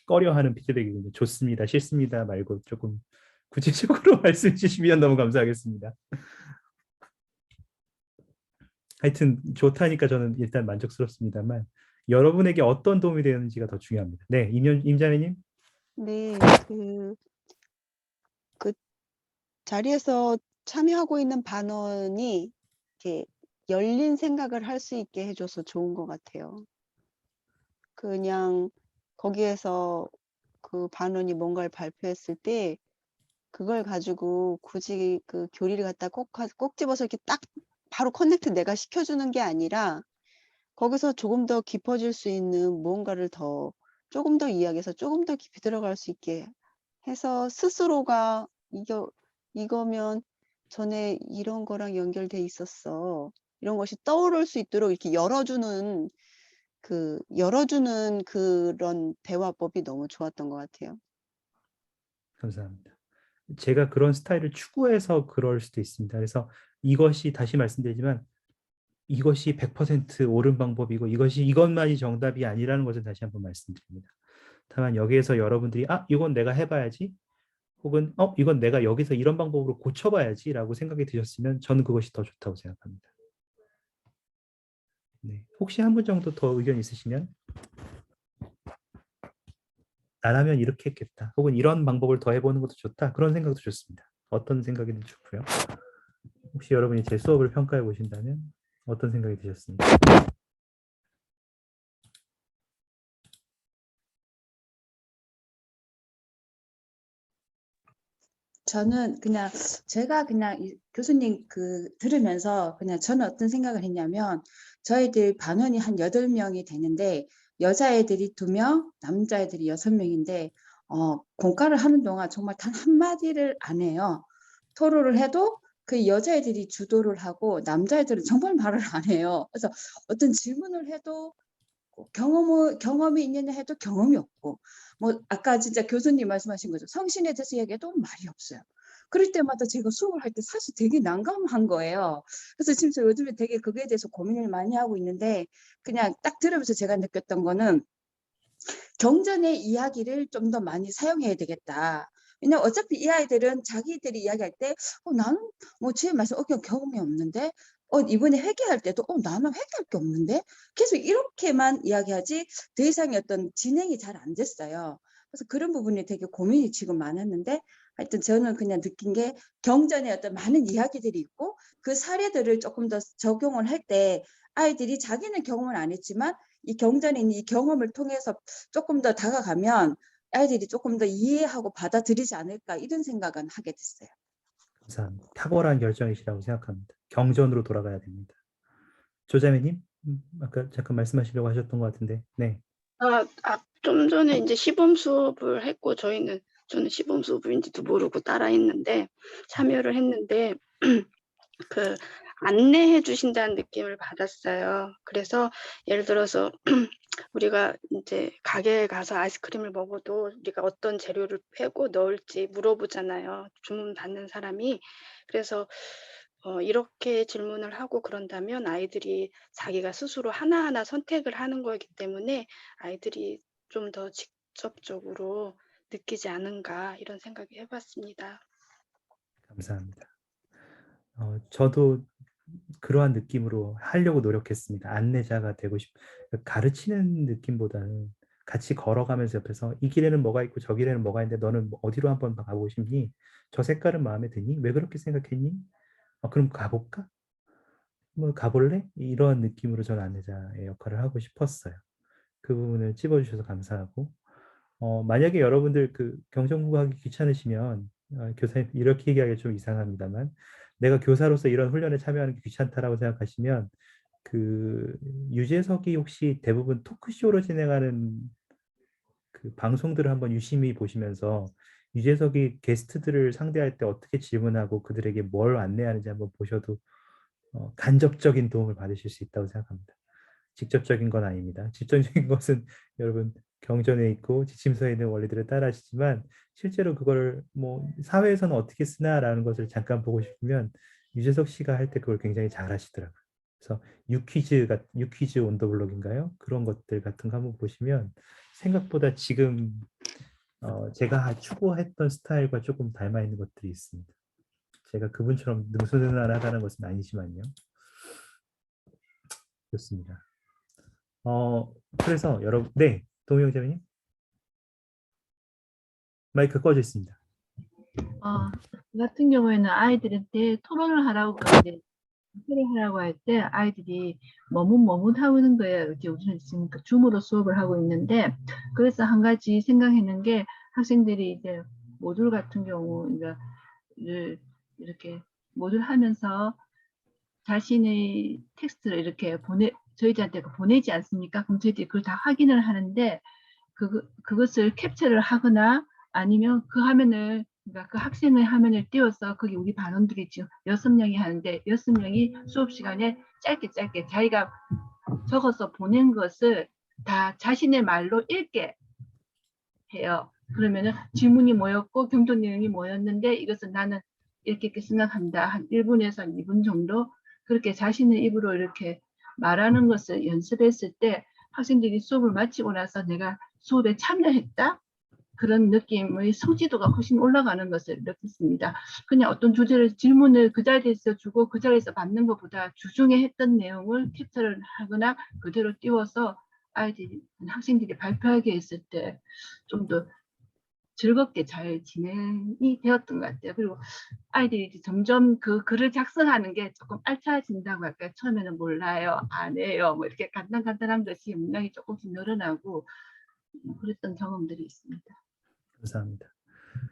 꺼려하는 피드백이군요. 좋습니다, 싫습니다 말고 조금 구체적으로 말씀해 주시면 너무 감사하겠습니다. 하여튼 좋다니까 저는 일단 만족스럽습니다만 여러분에게 어떤 도움이 되는지가 더 중요합니다. 네, 임자매님. 네, 그 자리에서 참여하고 있는 반원이 이렇게 열린 생각을 할 수 있게 해줘서 좋은 것 같아요. 그냥 거기에서 그 반원이 뭔가를 발표했을 때 그걸 가지고 굳이 그 교리를 갖다 꼭 집어서 이렇게 딱 바로 커넥트 내가 시켜주는 게 아니라 거기서 조금 더 깊어질 수 있는 무언가를 조금 더 이야기해서 조금 더 깊이 들어갈 수 있게 해서 스스로가 이거면 전에 이런 거랑 연결돼 있었어. 이런 것이 떠오를 수 있도록 이렇게 열어주는 그런 대화법이 너무 좋았던 것 같아요. 감사합니다. 제가 그런 스타일을 추구해서 그럴 수도 있습니다. 그래서 이것이 다시 말씀드리지만 이것이 100% 옳은 방법이고 이것만이 정답이 아니라는 것을 다시 한번 말씀드립니다. 다만 여기에서 여러분들이 이건 내가 해봐야지 혹은 이건 내가 여기서 이런 방법으로 고쳐봐야지 라고 생각이 드셨으면 저는 그것이 더 좋다고 생각합니다. 네. 혹시 한 분 정도 더 의견 있으시면 나라면 이렇게 했겠다 혹은 이런 방법을 더 해보는 것도 좋다 그런 생각도 좋습니다. 어떤 생각이든 좋고요. 혹시 여러분이 제 수업을 평가해 보신다면 어떤 생각이 드셨습니까? 저는 그냥 제가 그냥 교수님 들으면서 그냥 저는 어떤 생각을 했냐면 저희들 반원이 한 8명이 되는데 여자애들이 2명, 남자애들이 6명인데 공과를 하는 동안 정말 단 한마디를 안 해요. 토론을 해도 그 여자애들이 주도를 하고 남자애들은 정말 말을 안 해요. 그래서 어떤 질문을 해도 경험이 있느냐 해도 경험이 없고 뭐 아까 진짜 교수님 말씀하신 거죠. 성신에 대해서 얘기해도 말이 없어요. 그럴 때마다 제가 수업을 할 때 사실 되게 난감한 거예요. 그래서 지금 저 요즘에 되게 그거에 대해서 고민을 많이 하고 있는데 그냥 딱 들으면서 제가 느꼈던 거는 경전의 이야기를 좀 더 많이 사용해야 되겠다. 왜냐면 어차피 이 아이들은 자기들이 이야기할 때 나는 뭐 제 말씀 경험이 없는데 이번에 회개할 때도 나는 회개할 게 없는데 계속 이렇게만 이야기하지 더 이상의 어떤 진행이 잘 안 됐어요. 그래서 그런 부분이 되게 고민이 지금 많았는데 하여튼 저는 그냥 느낀 게 경전에 어떤 많은 이야기들이 있고 그 사례들을 조금 더 적용을 할 때 아이들이 자기는 경험을 안 했지만 이 경전에 있는 이 경험을 통해서 조금 더 다가가면 아이들이 조금 더 이해하고 받아들이지 않을까 이런 생각은 하게 됐어요. 감사합니다. 탁월한 결정이시라고 생각합니다. 경전으로 돌아가야 됩니다. 조자매님, 아까 잠깐 말씀하시려고 하셨던 것 같은데, 네. 좀 전에 이제 시범 수업을 했고 저는 시범 수업인지도 모르고 따라했는데 참여를 했는데 그 안내해 주신다는 느낌을 받았어요. 그래서 예를 들어서 우리가 이제 가게에 가서 아이스크림을 먹어도 우리가 어떤 재료를 빼고 넣을지 물어보잖아요. 주문 받는 사람이. 그래서 이렇게 질문을 하고 그런다면 아이들이 자기가 스스로 하나하나 선택을 하는 거기 때문에 아이들이 좀 더 직접적으로 느끼지 않은가 이런 생각이 해봤습니다. 감사합니다. 저도 그러한 느낌으로 하려고 노력했습니다. 안내자가 되고 가르치는 느낌보다는 같이 걸어가면서 옆에서 이 길에는 뭐가 있고 저 길에는 뭐가 있는데 너는 어디로 한번 가보고 싶니? 저 색깔은 마음에 드니? 왜 그렇게 생각했니? 그럼 가볼까? 뭐 가볼래? 이런 느낌으로 저는 안내자의 역할을 하고 싶었어요. 그 부분을 찝어주셔서 감사하고 만약에 여러분들 그 경전 공부하기 귀찮으시면 교사님 이렇게 얘기하기 좀 이상합니다만 내가 교사로서 이런 훈련에 참여하는 게 귀찮다라고 생각하시면 그 유재석이 혹시 대부분 토크쇼로 진행하는 그 방송들을 한번 유심히 보시면서 유재석이 게스트들을 상대할 때 어떻게 질문하고 그들에게 뭘 안내하는지 한번 보셔도 간접적인 도움을 받으실 수 있다고 생각합니다. 직접적인 건 아닙니다. 직접적인 것은 여러분 경전에 있고 지침서에 있는 원리들을 따라하시지만 실제로 그걸 뭐 사회에서는 어떻게 쓰나라는 것을 잠깐 보고 싶으면 유재석 씨가 할 때 그걸 굉장히 잘 하시더라고요. 그래서 유퀴즈 온 더 블록인가요? 그런 것들 같은 거 한번 보시면 생각보다 지금 제가 추구했던 스타일과 조금 닮아 있는 것들이 있습니다. 제가 그분처럼 능수능란하다는 것은 아니지만요. 좋습니다. 그래서 여러분, 네, 동영 자매님 마이크 꺼져 있습니다. 저 같은 경우에는 아이들한테 토론을 하라고 할 때 아이들이 머뭇머뭇하는 거예요. 이제 우리는 지금 줌으로 수업을 하고 있는데 그래서 한 가지 생각하는 게 학생들이 이제 모듈 같은 경우 이렇게 모듈 하면서 자신의 텍스트를 이렇게 저희들한테 보내지 않습니까? 그럼 저희들이 그걸 다 확인을 하는데 그것을 캡처를 하거나 아니면 그 화면을 그러니까 그 학생의 화면을 띄워서 거기 우리 반원들이 지금 6명이 하는데 6명이 수업 시간에 짧게 자기가 적어서 보낸 것을 다 자신의 말로 읽게 해요. 그러면은 질문이 뭐였고 경전 내용이 뭐였는데 이것은 나는 이렇게 생각한다. 한 1분에서 2분 정도 그렇게 자신의 입으로 이렇게 말하는 것을 연습했을 때 학생들이 수업을 마치고 나서 내가 수업에 참여했다. 그런 느낌의 성취도가 훨씬 올라가는 것을 느꼈습니다. 그냥 어떤 질문을 그 자리에서 주고 그 자리에서 받는 것보다 주중에 했던 내용을 캡처를 하거나 그대로 띄워서 학생들이 발표하게 했을 때 좀 더 즐겁게 잘 진행이 되었던 것 같아요. 그리고 아이들이 점점 그 글을 작성하는 게 조금 알차진다고 할까요? 처음에는 몰라요, 안 해요, 뭐 이렇게 간단한 것이 문장이 조금씩 늘어나고 그랬던 경험들이 있습니다. 감사합니다.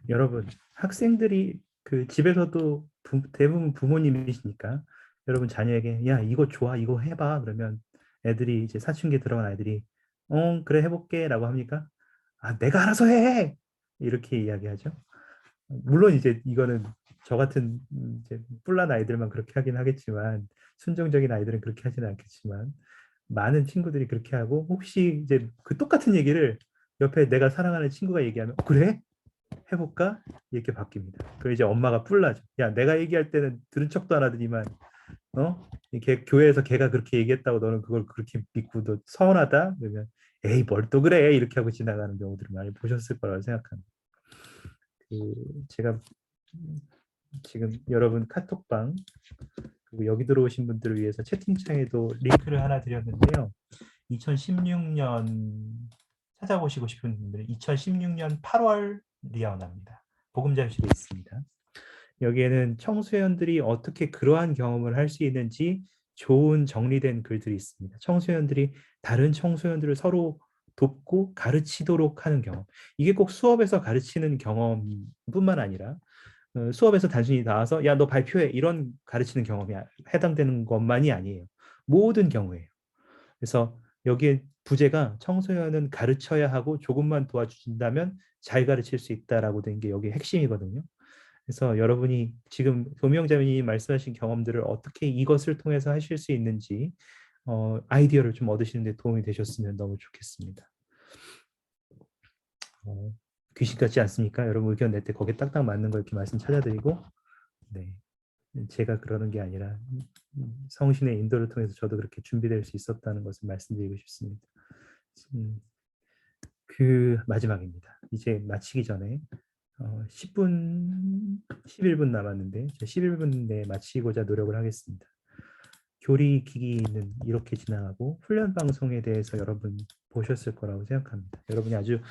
여러분, 학생들이 그 집에서도 대부분 부모님이시니까 여러분 자녀에게 야 이거 좋아 이거 해봐 그러면 애들이 이제 사춘기에 들어간 아이들이 그래 해볼게라고 합니까? 아 내가 알아서 해 이렇게 이야기하죠. 물론 이제 이거는 저 같은 이제 뿔난 아이들만 그렇게 하긴 하겠지만 순종적인 아이들은 그렇게 하지는 않겠지만 많은 친구들이 그렇게 하고 혹시 이제 그 똑같은 얘기를 옆에 내가 사랑하는 친구가 얘기하면 그래? 해볼까? 이렇게 바뀝니다. 그럼 이제 엄마가 뿔나죠. 야 내가 얘기할 때는 들은 척도 안 하더니만 이렇게 교회에서 걔가 그렇게 얘기했다고 너는 그걸 그렇게 믿고 너 서운하다? 그러면 에이 뭘 또 그래 이렇게 하고 지나가는 경우들을 많이 보셨을 거라고 생각합니다. 제가 지금 여러분 카톡방 그리고 여기 들어오신 분들을 위해서 채팅창에도 링크를 하나 드렸는데요. 2016년 찾아보시고 싶은 분들은 2016년 8월 리아원화입니다. 복음자유실에 있습니다. 여기에는 청소년들이 어떻게 그러한 경험을 할 수 있는지 좋은 정리된 글들이 있습니다. 청소년들이 다른 청소년들을 서로 돕고 가르치도록 하는 경험. 이게 꼭 수업에서 가르치는 경험뿐만 아니라 수업에서 단순히 나와서 야 너 발표해 이런 가르치는 경험이 해당되는 것만이 아니에요. 모든 경우에요. 그래서 여기에 부제가 청소년은 가르쳐야 하고 조금만 도와주신다면 잘 가르칠 수 있다라고 된 게 여기 핵심이거든요. 그래서 여러분이 지금 도명자매님이 말씀하신 경험들을 어떻게 이것을 통해서 하실 수 있는지 아이디어를 좀 얻으시는 데 도움이 되셨으면 너무 좋겠습니다. 귀신 같지 않습니까? 여러분 의견 낼 때 거기에 딱딱 맞는 거 이렇게 말씀 찾아드리고 네, 제가 그러는 게 아니라 성신의 인도를 통해서 저도 그렇게 준비될 수 있었다는 것을 말씀드리고 싶습니다. 그 마지막입니다. 이제 마치기 전에 10분, 11분 남았는데 11분 내에 마치고자 노력을 하겠습니다. 교리 기기는 이렇게 진행하고 훈련 방송에 대해서 여러분 보셨을 거라고 생각합니다. 여러분이 아주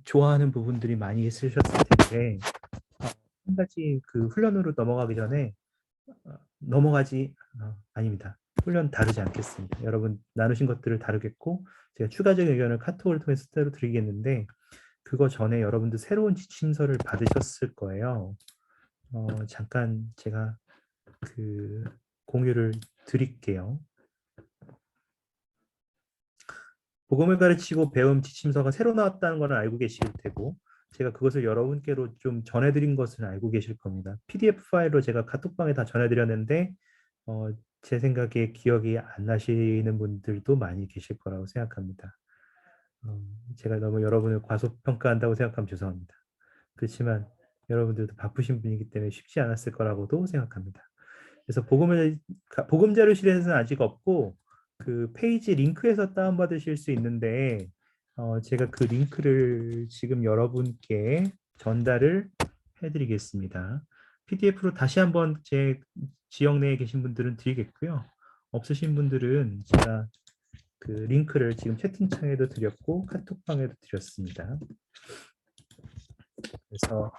좋아하는 부분들이 많이 있으셨을 텐데 한 가지 그 훈련으로 넘어가기 전에 아닙니다. 훈련 다르지 않겠습니다. 여러분 나누신 것들을 다루겠고 제가 추가적인 의견을 카톡을 통해서 따로 드리겠는데 그거 전에 여러분들 새로운 지침서를 받으셨을 거예요. 잠깐 제가 그 공유를 드릴게요. 복음을 가르치고 배움 지침서가 새로 나왔다는 것을 알고 계실 테고 제가 그것을 여러분께로 좀 전해드린 것을 알고 계실 겁니다. PDF 파일로 제가 카톡방에 다 전해드렸는데 제 생각에 기억이 안 나시는 분들도 많이 계실 거라고 생각합니다. 제가 너무 여러분을 과소평가한다고 생각하면 죄송합니다. 그렇지만 여러분들도 바쁘신 분이기 때문에 쉽지 않았을 거라고도 생각합니다. 그래서 복음자료실에서는 아직 없고 그 페이지 링크에서 다운받으실 수 있는데 제가 그 링크를 지금 여러분께 전달을 해드리겠습니다. PDF로 다시 한번 제 지역 내에 계신 분들은 드리겠고요. 없으신 분들은 제가 그 링크를 지금 채팅창에도 드렸고 카톡방에도 드렸습니다. 그래서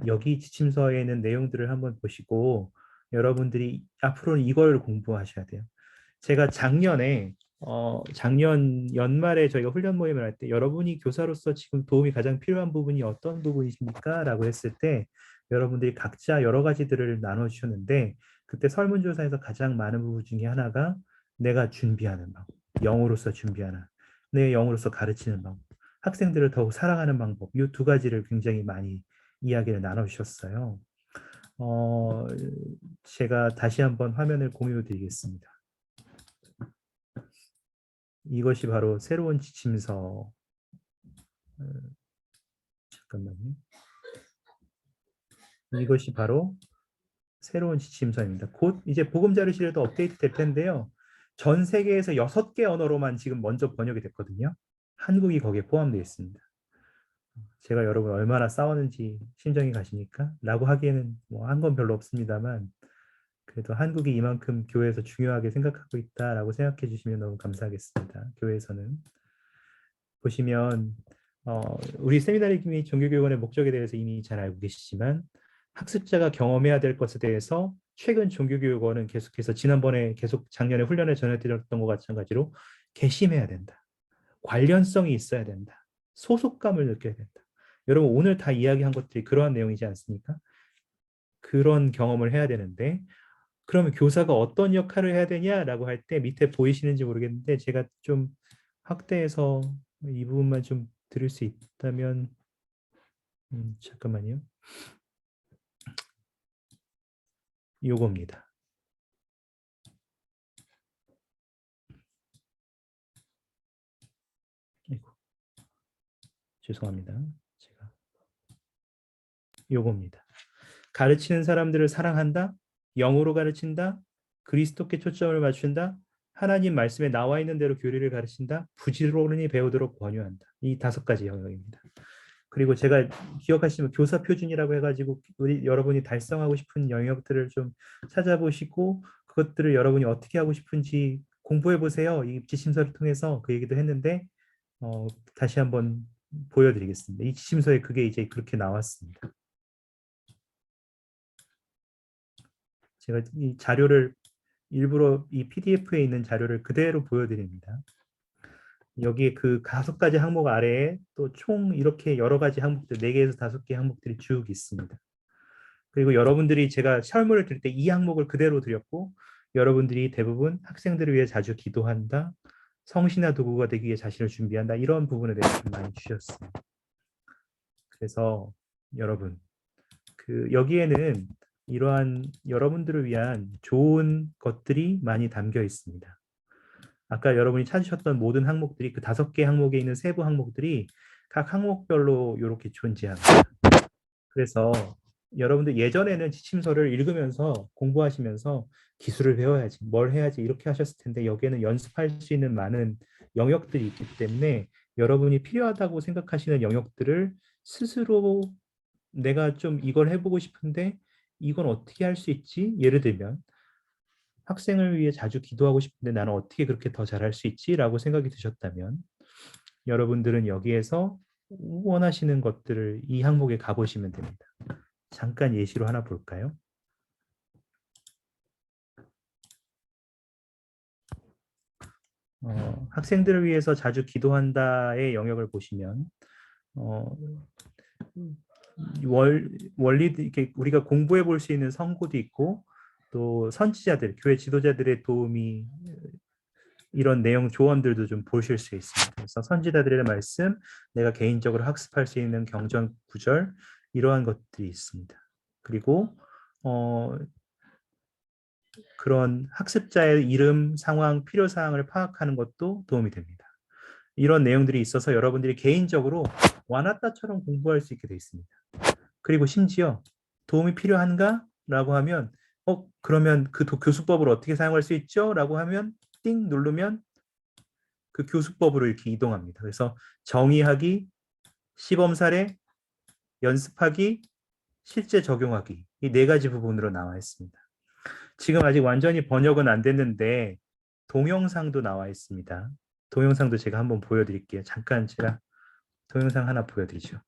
여기 지침서에 있는 내용들을 한번 보시고 여러분들이 앞으로는 이걸 공부하셔야 돼요. 제가 작년 연말에 저희가 훈련 모임을 할 때 여러분이 교사로서 지금 도움이 가장 필요한 부분이 어떤 부분이십니까? 라고 했을 때 여러분들이 각자 여러 가지들을 나눠주셨는데 그때 설문조사에서 가장 많은 부분 중에 하나가 내가 준비하는 방법, 영으로서 준비하는, 내 영으로서 가르치는 방법, 학생들을 더욱 사랑하는 방법, 이 두 가지를 굉장히 많이 이야기를 나눠주셨어요. 제가 다시 한번 화면을 공유 드리겠습니다. 이것이 바로 새로운 지침서. 잠깐만요. 이것이 바로 새로운 지침서입니다. 곧 이제 복음자료실에도 업데이트 될 텐데요. 전 세계에서 6개 언어로만 지금 먼저 번역이 됐거든요. 한국이 거기에 포함되어 있습니다. 제가 여러분 얼마나 싸웠는지 심정이 가시니까? 라고 하기에는 뭐 한 건 별로 없습니다만 그래도 한국이 이만큼 교회에서 중요하게 생각하고 있다라고 생각해 주시면 너무 감사하겠습니다. 교회에서는. 보시면 우리 세미나리 및 종교교육원의 목적에 대해서 이미 잘 알고 계시지만 학습자가 경험해야 될 것에 대해서 최근 종교교육원은 계속해서 지난번에 계속 작년에 훈련을 전해드렸던 것 마찬가지로 개심해야 된다. 관련성이 있어야 된다. 소속감을 느껴야 된다. 여러분 오늘 다 이야기한 것들이 그러한 내용이지 않습니까? 그런 경험을 해야 되는데 그러면 교사가 어떤 역할을 해야 되냐라고 할 때 밑에 보이시는지 모르겠는데 제가 좀 확대해서 이 부분만 좀 들을 수 있다면 잠깐만요. 요겁니다. 아이고, 죄송합니다. 제가 요겁니다. 가르치는 사람들을 사랑한다. 영으로 가르친다. 그리스도께 초점을 맞춘다. 하나님 말씀에 나와 있는 대로 교리를 가르친다. 부지런히 배우도록 권유한다. 이 5가지 영역입니다. 그리고 제가 기억하시면 교사 표준이라고 해가지고 우리 여러분이 달성하고 싶은 영역들을 좀 찾아보시고 그것들을 여러분이 어떻게 하고 싶은지 공부해 보세요. 이 지침서를 통해서 그 얘기도 했는데 다시 한번 보여드리겠습니다. 이 지침서에 그게 이제 그렇게 나왔습니다. 제가 이 자료를 일부러 이 PDF에 있는 자료를 그대로 보여드립니다. 여기에 그 5가지 항목 아래에 또 총 이렇게 여러 가지 항목들 4개에서 5개 항목들이 쭉 있습니다. 그리고 여러분들이 제가 설문을 드릴 때 이 항목을 그대로 드렸고 여러분들이 대부분 학생들을 위해 자주 기도한다. 성신화 도구가 되기 위해 자신을 준비한다. 이런 부분에 대해서 많이 주셨어요. 그래서 여러분 여기에는 이러한 여러분들을 위한 좋은 것들이 많이 담겨 있습니다. 아까 여러분이 찾으셨던 모든 항목들이 그 5개 항목에 있는 세부 항목들이 각 항목별로 이렇게 존재합니다. 그래서 여러분들 예전에는 지침서를 읽으면서 공부하시면서 기술을 배워야지, 뭘 해야지 이렇게 하셨을 텐데 여기에는 연습할 수 있는 많은 영역들이 있기 때문에 여러분이 필요하다고 생각하시는 영역들을 스스로 내가 좀 이걸 해보고 싶은데 이건 어떻게 할 수 있지? 예를 들면 학생을 위해 자주 기도하고 싶은데 나는 어떻게 그렇게 더 잘할 수 있지? 라고 생각이 드셨다면 여러분들은 여기에서 원하시는 것들을 이 항목에 가보시면 됩니다. 잠깐 예시로 하나 볼까요? 학생들을 위해서 자주 기도한다의 영역을 보시면 원리 이렇게 우리가 공부해 볼 수 있는 성고도 있고 또 선지자들, 교회 지도자들의 도움이 이런 내용 조언들도 좀 보실 수 있습니다. 그래서 선지자들의 말씀, 내가 개인적으로 학습할 수 있는 경전 구절 이러한 것들이 있습니다. 그리고 그런 학습자의 이름, 상황, 필요사항을 파악하는 것도 도움이 됩니다. 이런 내용들이 있어서 여러분들이 개인적으로 와나따처럼 공부할 수 있게 되어 있습니다. 그리고 심지어 도움이 필요한가? 라고 하면 그러면 그 교수법을 어떻게 사용할 수 있죠? 라고 하면 띵 누르면 그 교수법으로 이렇게 이동합니다. 그래서 정의하기, 시범 사례, 연습하기, 실제 적용하기 이 4가지 부분으로 나와 있습니다. 지금 아직 완전히 번역은 안 됐는데 동영상도 나와 있습니다. 동영상도 제가 한번 보여드릴게요. 잠깐 제가 동영상 하나 보여드리죠.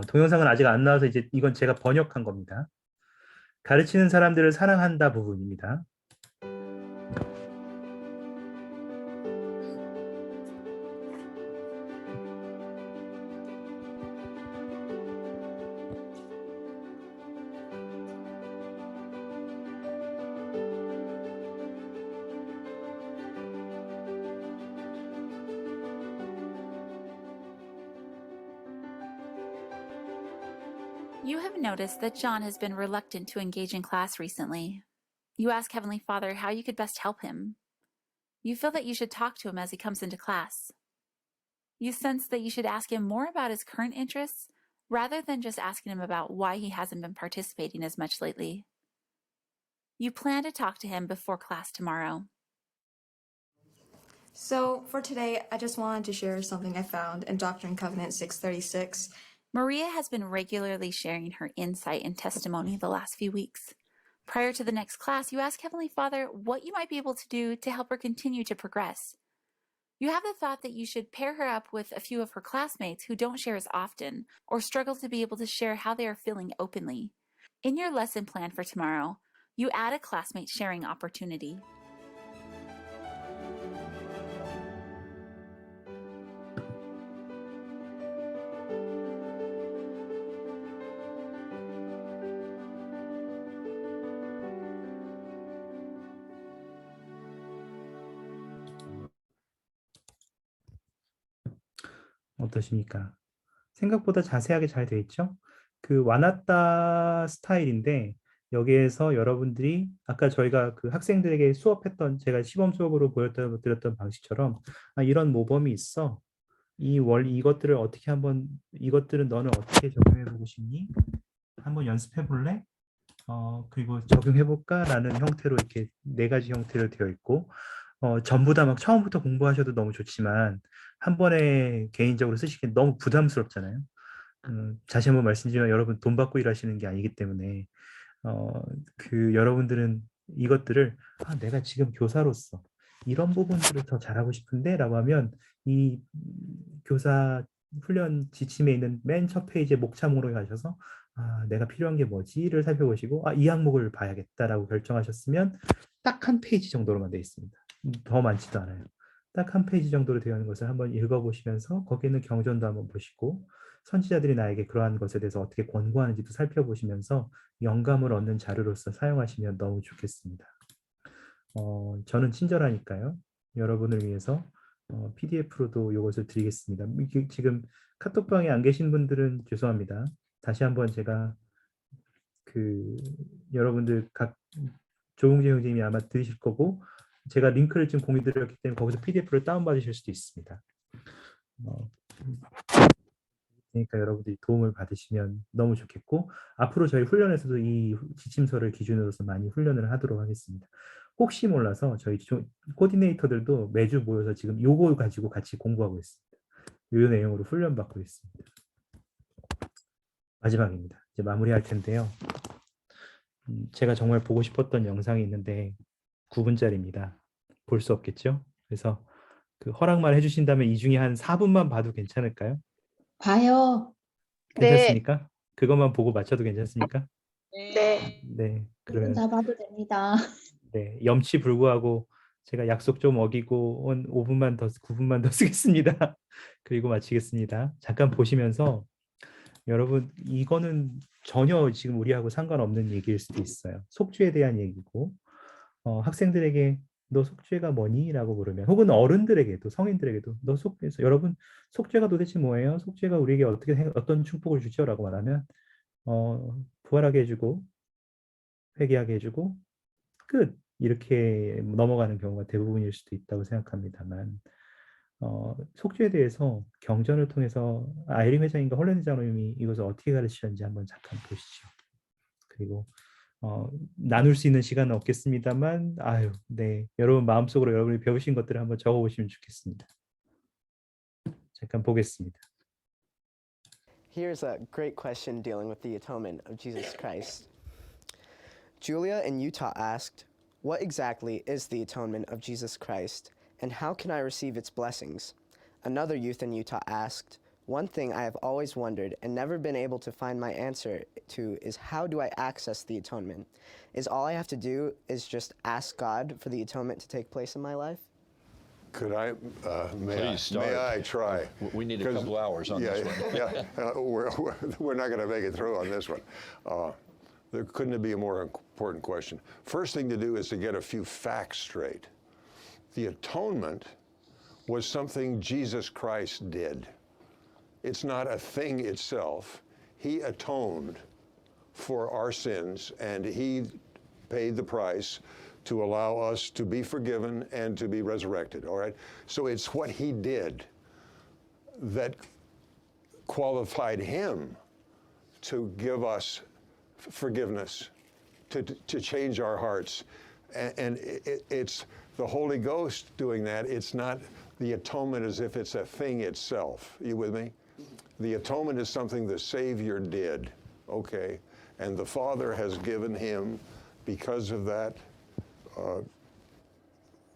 동영상은 아직 안 나와서 이제 이건 제가 번역한 겁니다. 가르치는 사람들을 사랑한다 부분입니다. You have noticed that John has been reluctant to engage in class recently. You ask Heavenly Father how you could best help him. You feel that you should talk to him as he comes into class. You sense that you should ask him more about his current interests rather than just asking him about why he hasn't been participating as much lately. You plan to talk to him before class tomorrow. So for today, I just wanted to share something I found in Doctrine and Covenant 636. Maria has been regularly sharing her insight and testimony the last few weeks. Prior to the next class, you ask Heavenly Father what you might be able to do to help her continue to progress. You have the thought that you should pair her up with a few of her classmates who don't share as often or struggle to be able to share how they are feeling openly. In your lesson plan for tomorrow, you add a classmate sharing opportunity. 어떠십니까? 생각보다 자세하게 잘 돼 있죠? 그 와나따 스타일인데 여기에서 여러분들이 아까 저희가 그 학생들에게 수업했던 제가 시범 수업으로 보여드렸던 방식처럼 이런 모범이 있어. 이것들을 어떻게 한번 이것들은 너는 어떻게 적용해 보고 싶니? 한번 연습해 볼래? 그리고 적용해 볼까라는 형태로 이렇게 4가지 형태로 되어 있고 전부 다 막 처음부터 공부하셔도 너무 좋지만 한 번에 개인적으로 쓰시기 너무 부담스럽잖아요. 다시 한번 말씀드리면 여러분 돈 받고 일하시는 게 아니기 때문에 여러분들은 이것들을 내가 지금 교사로서 이런 부분들을 더 잘하고 싶은데 라고 하면 이 교사 훈련 지침에 있는 맨 첫 페이지에 목차 목록에 가셔서 내가 필요한 게 뭐지를 살펴보시고 이 항목을 봐야겠다라고 결정하셨으면 딱 한 페이지 정도로만 되어 있습니다. 더 많지도 않아요. 딱 한 페이지 정도로 되어 있는 것을 한번 읽어보시면서 거기에 있는 경전도 한번 보시고 선지자들이 나에게 그러한 것에 대해서 어떻게 권고하는지도 살펴보시면서 영감을 얻는 자료로서 사용하시면 너무 좋겠습니다. 저는 친절하니까요. 여러분을 위해서 PDF로도 이것을 드리겠습니다. 지금 카톡방에 안 계신 분들은 죄송합니다. 다시 한번 제가 여러분들 각 조웅재 형님이 아마 들으실 거고 제가 링크를 지금 공유 드렸기 때문에 거기서 PDF를 다운받으실 수도 있습니다. 그러니까 여러분들이 도움을 받으시면 너무 좋겠고 앞으로 저희 훈련에서도 이 지침서를 기준으로서 많이 훈련을 하도록 하겠습니다. 혹시 몰라서 저희 코디네이터들도 매주 모여서 지금 요거 가지고 같이 공부하고 있습니다. 이 내용으로 훈련받고 있습니다. 마지막입니다. 이제 마무리할 텐데요. 제가 정말 보고 싶었던 영상이 있는데 9분짜리입니다. 볼 수 없겠죠? 그래서 허락만 해주신다면 이 중에 한 4분만 봐도 괜찮을까요? 봐요. 괜찮습니까? 그것만 보고 맞춰도 괜찮습니까? 네. 네. 그러면 다 봐도 됩니다. 네, 염치 불구하고 제가 약속 좀 어기고 5분만 더 9분만 더 쓰겠습니다. 그리고 마치겠습니다. 잠깐 보시면서 여러분 이거는 전혀 지금 우리하고 상관없는 얘기일 수도 있어요. 속죄에 대한 얘기고 학생들에게 너 속죄가 뭐니? 라고 물으면 혹은 어른들에게도 성인들에게도 너 속죄에서 여러분 속죄가 도대체 뭐예요? 속죄가 우리에게 어떤 축복을 주죠? 라고 말하면 부활하게 해주고 회개하게 해주고 끝 이렇게 넘어가는 경우가 대부분일 수도 있다고 생각합니다만 속죄에 대해서 경전을 통해서 아이린 회장님과 홀렌 회장님이 이것을 어떻게 가르치셨는지 한번 잠깐 보시죠. 그리고 나눌 수 있는 시간은 없겠습니다만 네 여러분 마음속으로 여러분이 배우신 것들을 한번 적어보시면 좋겠습니다. 잠깐 보겠습니다. Here's a great question dealing with the atonement of Jesus Christ. Julia in Utah asked, "What exactly is the atonement of Jesus Christ, and how can I receive its blessings?" Another youth in Utah asked, "One thing I have always wondered and never been able to find my answer to is how do I access the atonement? Is all I have to do is just ask God for the atonement to take place in my life?" Could I, may Please start. I try? We need a couple hours on this one. We're not going to make it through on this one. There couldn't be a more important question. First thing to do is to get a few facts straight. The atonement was something Jesus Christ did. It's not a thing itself. He atoned for our sins, and he paid the price to allow us to be forgiven and to be resurrected, all right? So it's what he did that qualified him to give us forgiveness, to change our hearts. And it's the Holy Ghost doing that. It's not the atonement as if it's a thing itself. You with me? The atonement is something the Savior did, okay? And the Father has given him, because of that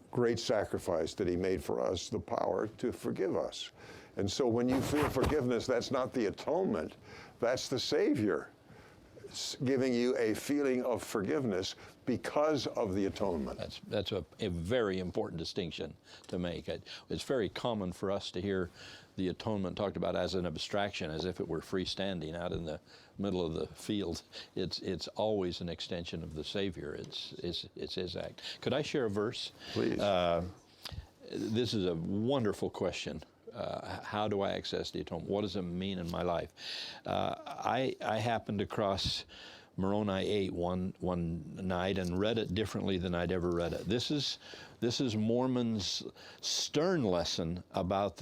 great sacrifice that he made for us, the power to forgive us. And so when you feel forgiveness, that's not the atonement, that's the Savior giving you a feeling of forgiveness because of the atonement. That's a very important distinction to make. It's very common for us to hear the atonement talked about as an abstraction, as if it were freestanding out in the middle of the field. It's always an extension of the Savior. It's his act. Could I share a verse? Please. This is a wonderful question How do I access the atonement? What does it mean in my life? I happened across Moroni 8 one night and read it differently than I'd ever read it. This is Mormon's stern lesson about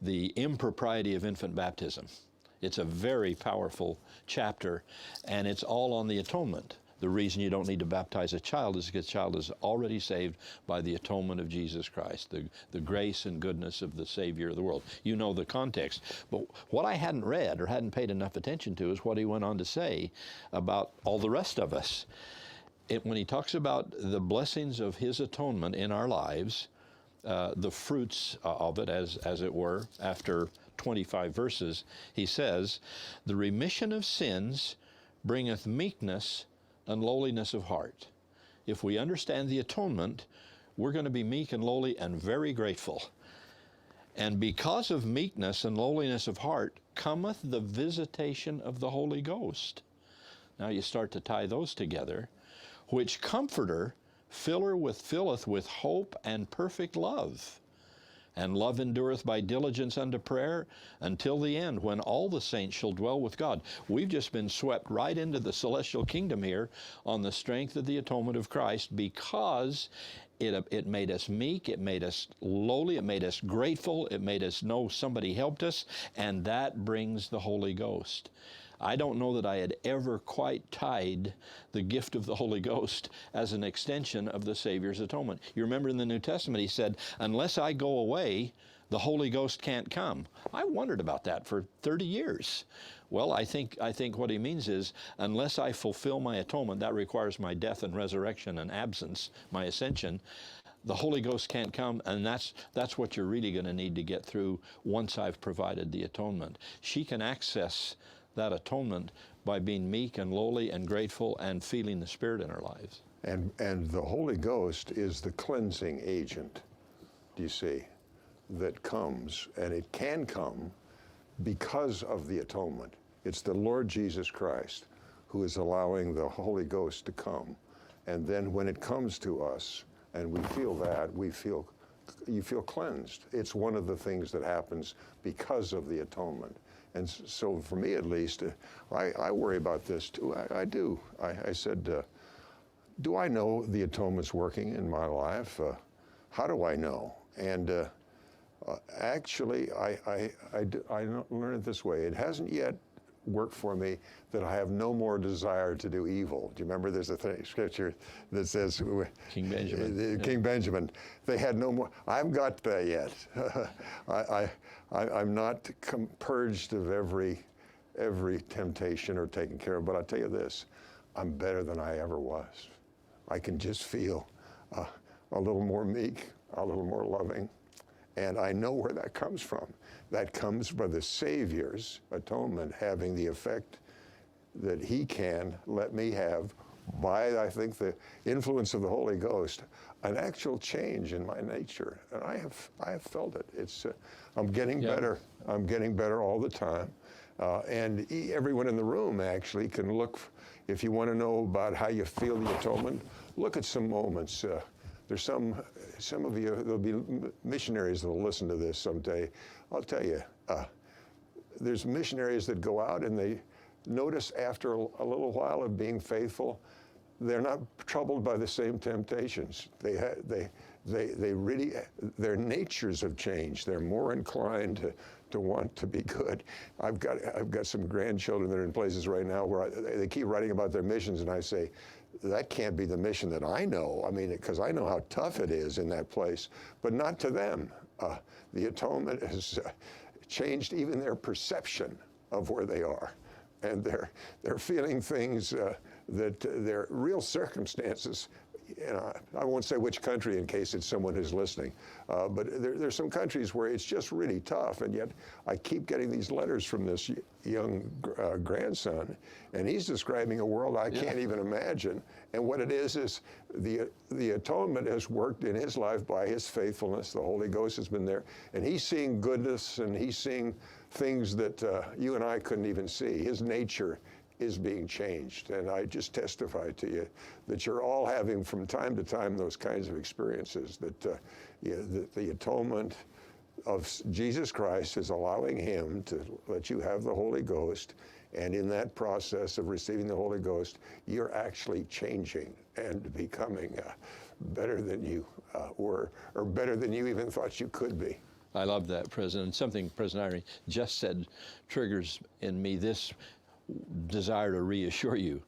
the impropriety of infant baptism. It's a very powerful chapter, and it's all on the atonement. The reason you don't need to baptize a child is because the child is already saved by the atonement of Jesus Christ, the grace and goodness of the Savior of the world. You know the context. But what I hadn't read or hadn't paid enough attention to is what he went on to say about all the rest of us. When he talks about the blessings of his atonement in our lives, the fruits of it, as it were, after 25 verses, he says, the remission of sins bringeth meekness and lowliness of heart. If we understand the atonement, we're going to be meek and lowly and very grateful. And because of meekness and lowliness of heart cometh the visitation of the Holy Ghost. Now you start to tie those together. Which Comforter filleth with hope and perfect love. And love endureth by diligence unto prayer until the end, when all the saints shall dwell with God. We've just been swept right into the celestial kingdom here on the strength of the atonement of Christ, because it made us meek, it made us lowly, it made us grateful, it made us know somebody helped us, and that brings the Holy Ghost. I don't know that I had ever quite tied the gift of the Holy Ghost as an extension of the Savior's atonement. You remember in the New Testament he said, unless I go away, the Holy Ghost can't come. I wondered about that for 30 years. Well, I think what he means is, unless I fulfill my atonement, that requires my death and resurrection and absence, my ascension, the Holy Ghost can't come, and that's what you're really going to need to get through once I've provided the atonement. She can access that atonement by being meek and lowly and grateful and feeling the Spirit in our lives. And the Holy Ghost is the cleansing agent, do you see, that comes, and it can come because of the atonement. It's the Lord Jesus Christ who is allowing the Holy Ghost to come. And then when it comes to us and we feel that, you feel cleansed. It's one of the things that happens because of the atonement. And so for me at least, I worry about this too. I do. I said, do I know the atonement's working in my life? How do I know? And actually, I learned it this way. It hasn't yet worked for me that I have no more desire to do evil. Do you remember there's a scripture that says, King Benjamin. King Benjamin, they had no more. I haven't got that yet. I'm not purged of every temptation or taken care of, but I'll tell you this, I'm better than I ever was. I can just feel a little more meek, a little more loving, and I know where that comes from. That comes by the Savior's atonement having the effect that he can let me have by, I think, the influence of the Holy Ghost, an actual change in my nature. And I have felt it. It's, I'm getting better. I'm getting better all the time. And everyone in the room actually can look, if you want to know about how you feel the atonement, look at some moments. There's some of you, there'll be missionaries that'll listen to this someday. I'll tell you, there's missionaries that go out and they notice after a little while of being faithful, they're not troubled by the same temptations. They really, their natures have changed. They're more inclined to want to be good. I've got some grandchildren that are in places right now where they keep writing about their missions, and I say, that can't be the mission that I know. I mean, because I know how tough it is in that place, but not to them. The atonement has changed even their perception of where they are, and they're feeling things that their real circumstances. I won't say which country in case it's someone who's listening, but there's some countries where it's just really tough, and yet I keep getting these letters from this young grandson, and he's describing a world I can't even imagine. And what it is the atonement has worked in his life by his faithfulness. The Holy Ghost has been there, and he's seeing goodness, and he's seeing things that you and I couldn't even see. His nature is being changed, and I just testify to you that you're all having from time to time those kinds of experiences, that the atonement of Jesus Christ is allowing him to let you have the Holy Ghost. And in that process of receiving the Holy Ghost, you're actually changing and becoming better than you were, or better than you even thought you could be. I love that, President. Something President Irene just said triggers in me this desire to reassure you.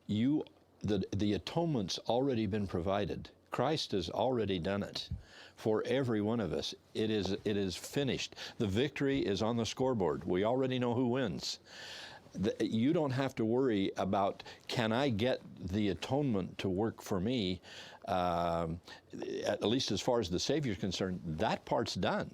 The atonement's already been provided. Christ has already done it for every one of us. It is finished. The victory is on the scoreboard. We already know who wins. You don't have to worry about, can I get the atonement to work for me? At least as far as the Savior is concerned, that part's done.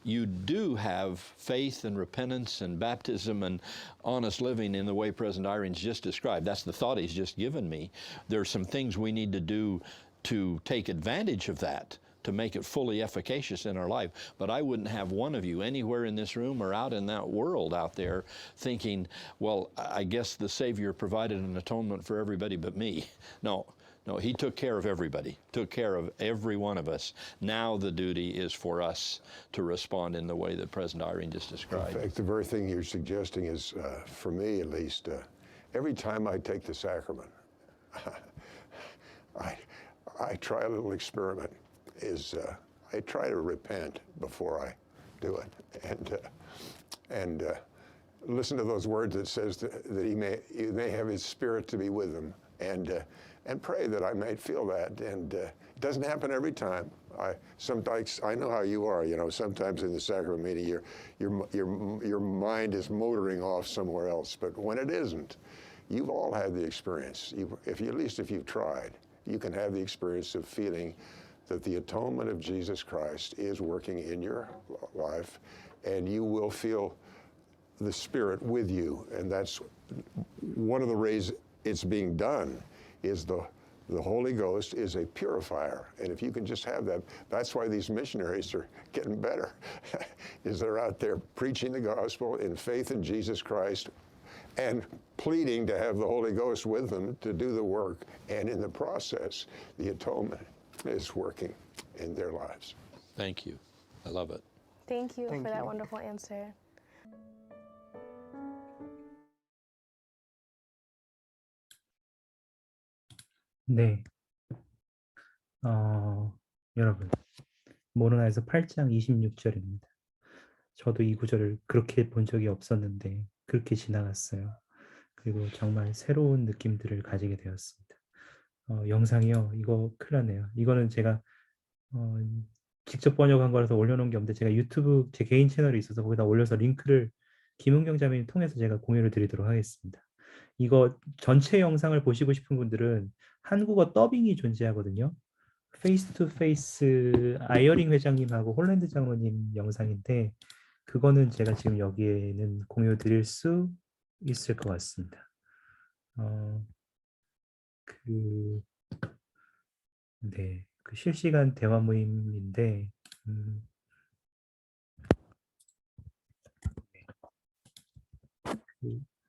You do have faith and repentance and baptism and honest living in the way President Irene's just described. That's the thought he's just given me. There are some things we need to do to take advantage of that, to make it fully efficacious in our life. But I wouldn't have one of you anywhere in this room or out in that world out there thinking, well, I guess the Savior provided an atonement for everybody but me. No, he took care of everybody, took care of every one of us. Now the duty is for us to respond in the way that President Irene just described. In fact, the very thing you're suggesting is, for me at least, every time I take the sacrament, I try a little experiment. I try to repent before I do it, and listen to those words that says that he may have his Spirit to be with them, and pray that I may feel that. And it doesn't happen every time. Sometimes I know how you are. You know, sometimes in the sacrament meeting, your mind is motoring off somewhere else. But when it isn't, you've all had the experience. At least if you've tried, you can have the experience of feeling that the atonement of Jesus Christ is working in your life, and you will feel the Spirit with you. And that's one of the ways it's being done, is the Holy Ghost is a purifier. And if you can just have that, that's why these missionaries are getting better, is they're out there preaching the gospel in faith in Jesus Christ and pleading to have the Holy Ghost with them to do the work. And in the process, the atonement is working in their lives. Thank you. I love it. Thank you Thank for you. that wonderful answer. 네. 여러분, 모로나에서 8장 26절입니다. 저도 이 구절을 그렇게 본 적이 없었는데 그렇게 지나갔어요. 그리고 정말 새로운 느낌들을 가지게 되었습니다. 영상이요. 이거 큰일 났네요. 이거는 제가 직접 번역한 거라서 올려놓은 게 없는데, 제가 유튜브 제 개인 채널이 있어서 거기다 올려서 링크를 김은경 자매님 통해서 제가 공유를 드리도록 하겠습니다. 이거 전체 영상을 보시고 싶은 분들은 한국어 더빙이 존재하거든요. 페이스 투 페이스 아이어링 회장님하고 홀랜드 장로님 영상인데, 그거는 제가 지금 여기에는 공유 드릴 수 있을 것 같습니다. 네, 그 실시간 대화 모임인데,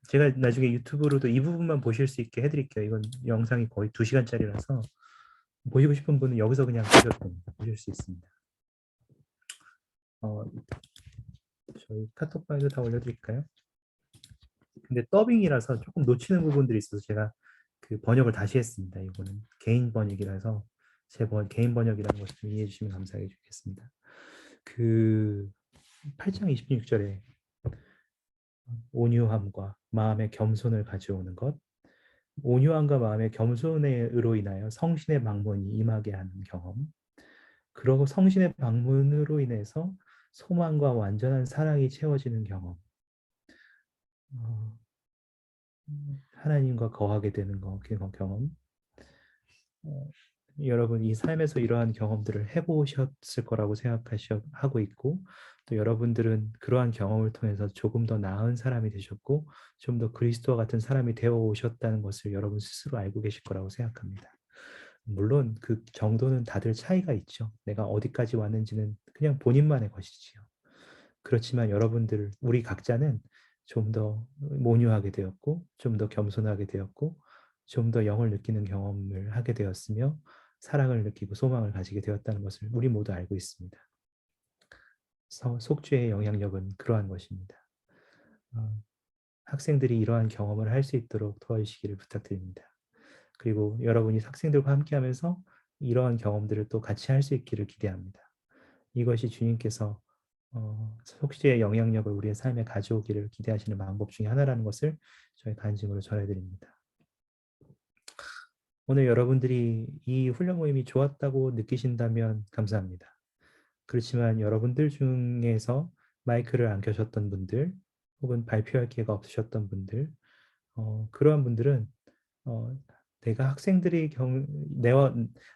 제가 나중에 유튜브로도 이 부분만 보실 수 있게 해드릴게요. 이건 영상이 거의 2시간짜리라서 보시고 싶은 분은 여기서 그냥 보셔도 됩니다. 보실 수 있습니다. 저희 카톡 파일도 다 올려드릴까요? 근데 더빙이라서 조금 놓치는 부분들이 있어서 제가 그 번역을 다시 했습니다. 이거는 개인 번역이라서 제 개인 번역이라는 것을 좀 이해해 주시면 감사하겠습니다. 그 8장 26절에 온유함과 마음의 겸손을 가져오는 것, 온유함과 마음의 겸손으로 인하여 성신의 방문이 임하게 하는 경험, 그리고 성신의 방문으로 인해서 소망과 완전한 사랑이 채워지는 경험, 하나님과 거하게 되는 경험. 여러분 이 삶에서 이러한 경험들을 해보셨을 거라고 생각하고 있고, 또 여러분들은 그러한 경험을 통해서 조금 더 나은 사람이 되셨고 좀 더 그리스도와 같은 사람이 되어 오셨다는 것을 여러분 스스로 알고 계실 거라고 생각합니다. 물론 그 정도는 다들 차이가 있죠. 내가 어디까지 왔는지는 그냥 본인만의 것이지요. 그렇지만 여러분들, 우리 각자는 좀 더 온유하게 되었고, 좀 더 겸손하게 되었고, 좀 더 영을 느끼는 경험을 하게 되었으며 사랑을 느끼고 소망을 가지게 되었다는 것을 우리 모두 알고 있습니다. 속죄의 영향력은 그러한 것입니다. 학생들이 이러한 경험을 할 수 있도록 도와주시기를 부탁드립니다. 그리고 여러분이 학생들과 함께하면서 이러한 경험들을 또 같이 할 수 있기를 기대합니다. 이것이 주님께서 속죄의 영향력을 우리의 삶에 가져오기를 기대하시는 방법 중에 하나라는 것을 저희 간증으로 전해드립니다. 오늘 여러분들이 이 훈련 모임이 좋았다고 느끼신다면 감사합니다. 그렇지만 여러분들 중에서 마이크를 안 켜셨던 분들 혹은 발표할 기회가 없으셨던 분들 그러한 분들은 내가 학생들이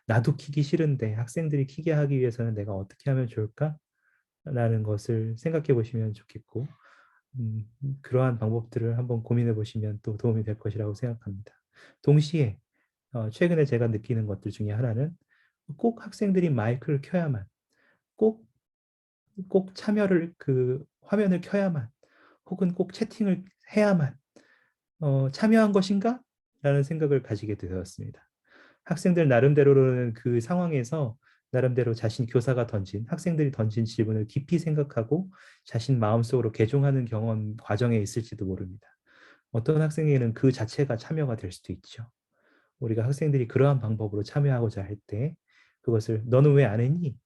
나도 키기 싫은데 학생들이 키게 하기 위해서는 내가 어떻게 하면 좋을까? 라는 것을 생각해 보시면 좋겠고 그러한 방법들을 한번 고민해 보시면 또 도움이 될 것이라고 생각합니다. 동시에 최근에 제가 느끼는 것들 중에 하나는 꼭 학생들이 마이크를 켜야만 꼭 참여를 화면을 켜야만 혹은 꼭 채팅을 해야만 참여한 것인가? 라는 생각을 가지게 되었습니다. 학생들 나름대로는 그 상황에서 나름대로 교사가 학생들이 던진 질문을 깊이 생각하고 자신 마음속으로 개종하는 과정에 있을지도 모릅니다. 어떤 학생에게는 그 자체가 참여가 될 수도 있죠. 우리가 학생들이 그러한 방법으로 참여하고자 할 때 그것을 너는 왜 안 했니?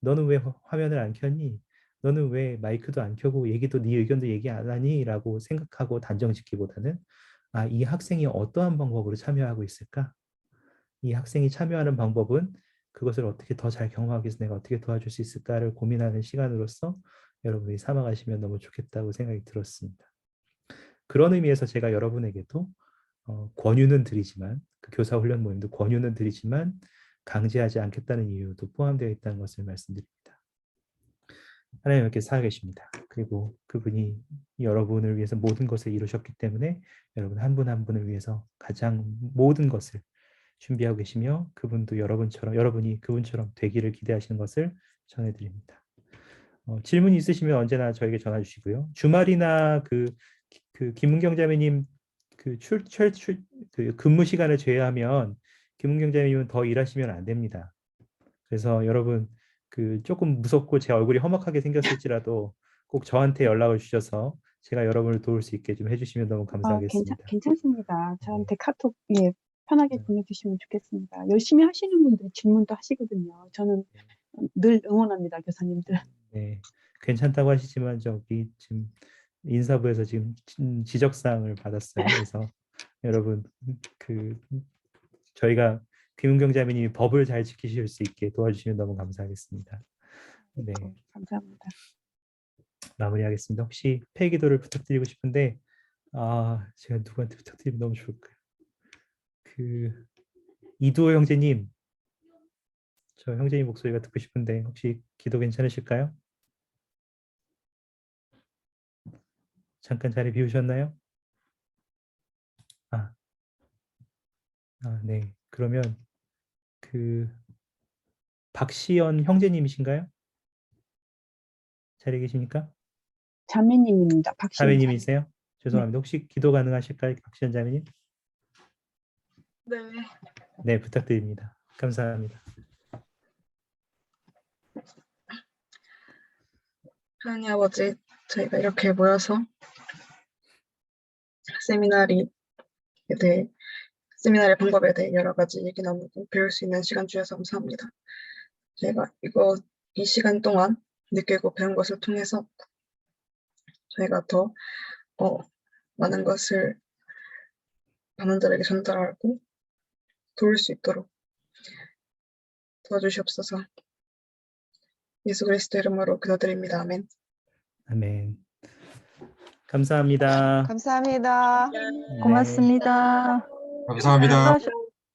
너는 왜 화면을 안 켰니? 너는 왜 마이크도 안 켜고 네 의견도 얘기 안 하니? 라고 생각하고 단정 짓기보다는 이 학생이 어떠한 방법으로 참여하고 있을까? 이 학생이 참여하는 방법은 그것을 어떻게 더 잘 경험하기 위해서 내가 어떻게 도와줄 수 있을까를 고민하는 시간으로서 여러분이 삼아가시면 너무 좋겠다고 생각이 들었습니다. 그런 의미에서 제가 여러분에게도 권유는 드리지만 그 교사 훈련 모임도 권유는 드리지만 강제하지 않겠다는 이유도 포함되어 있다는 것을 말씀드립니다. 하나님 이렇게 살아계십니다. 그리고 그분이 여러분을 위해서 모든 것을 이루셨기 때문에 여러분 한 분 한 분을 위해서 가장 모든 것을 준비하고 계시며 그분도 여러분이 그분처럼 되기를 기대하시는 것을 전해드립니다. 질문이 있으시면 언제나 저에게 전화 주시고요. 주말이나 김은경 자매님 근무 시간을 제외하면 김은경 자매님은 더 일하시면 안 됩니다. 그래서 여러분 조금 무섭고 제 얼굴이 험악하게 생겼을지라도 꼭 저한테 연락을 주셔서 제가 여러분을 도울 수 있게 좀 해주시면 너무 감사하겠습니다. 괜찮습니다. 저한테 카톡 편하게 보내주시면 좋겠습니다. 열심히 하시는 분들 질문도 하시거든요. 저는 늘 응원합니다, 교사님들. 네, 괜찮다고 하시지만 저기 지금 인사부에서 지금 지적사항을 받았어요. 그래서 여러분 저희가 김은경 자매님이 법을 잘 지키실 수 있게 도와주시면 너무 감사하겠습니다. 네, 감사합니다. 마무리하겠습니다. 혹시 폐기도를 부탁드리고 싶은데 제가 누구한테 부탁드리면 너무 좋을까요? 이두호 형제님, 저 형제님 목소리가 듣고 싶은데 혹시 기도 괜찮으실까요? 잠깐 자리 비우셨나요? 네. 그러면 박시연 형제님이신가요? 자리에 계십니까? 자매님입니다. 박시연 자매님이세요? 죄송합니다. 혹시 기도 가능하실까요? 박시연 자매님? 네. 네, 부탁드립니다. 감사합니다. 하나님 아버지, 저희가 이렇게 모여서 세미나리의 방법에 대해 여러 가지 얘기 나누고 배울 수 있는 시간 주셔서 감사합니다. 저희가 이 시간 동안 느끼고 배운 것을 통해서 저희가 더 많은 것을 많은들에게 전달하고 도울 수 있도록 도와주시옵소서. 예수 그리스도 이름으로 기도드립니다. 아멘. 아멘. 감사합니다. 감사합니다. 네. 고맙습니다. 감사합니다. 수고하셨-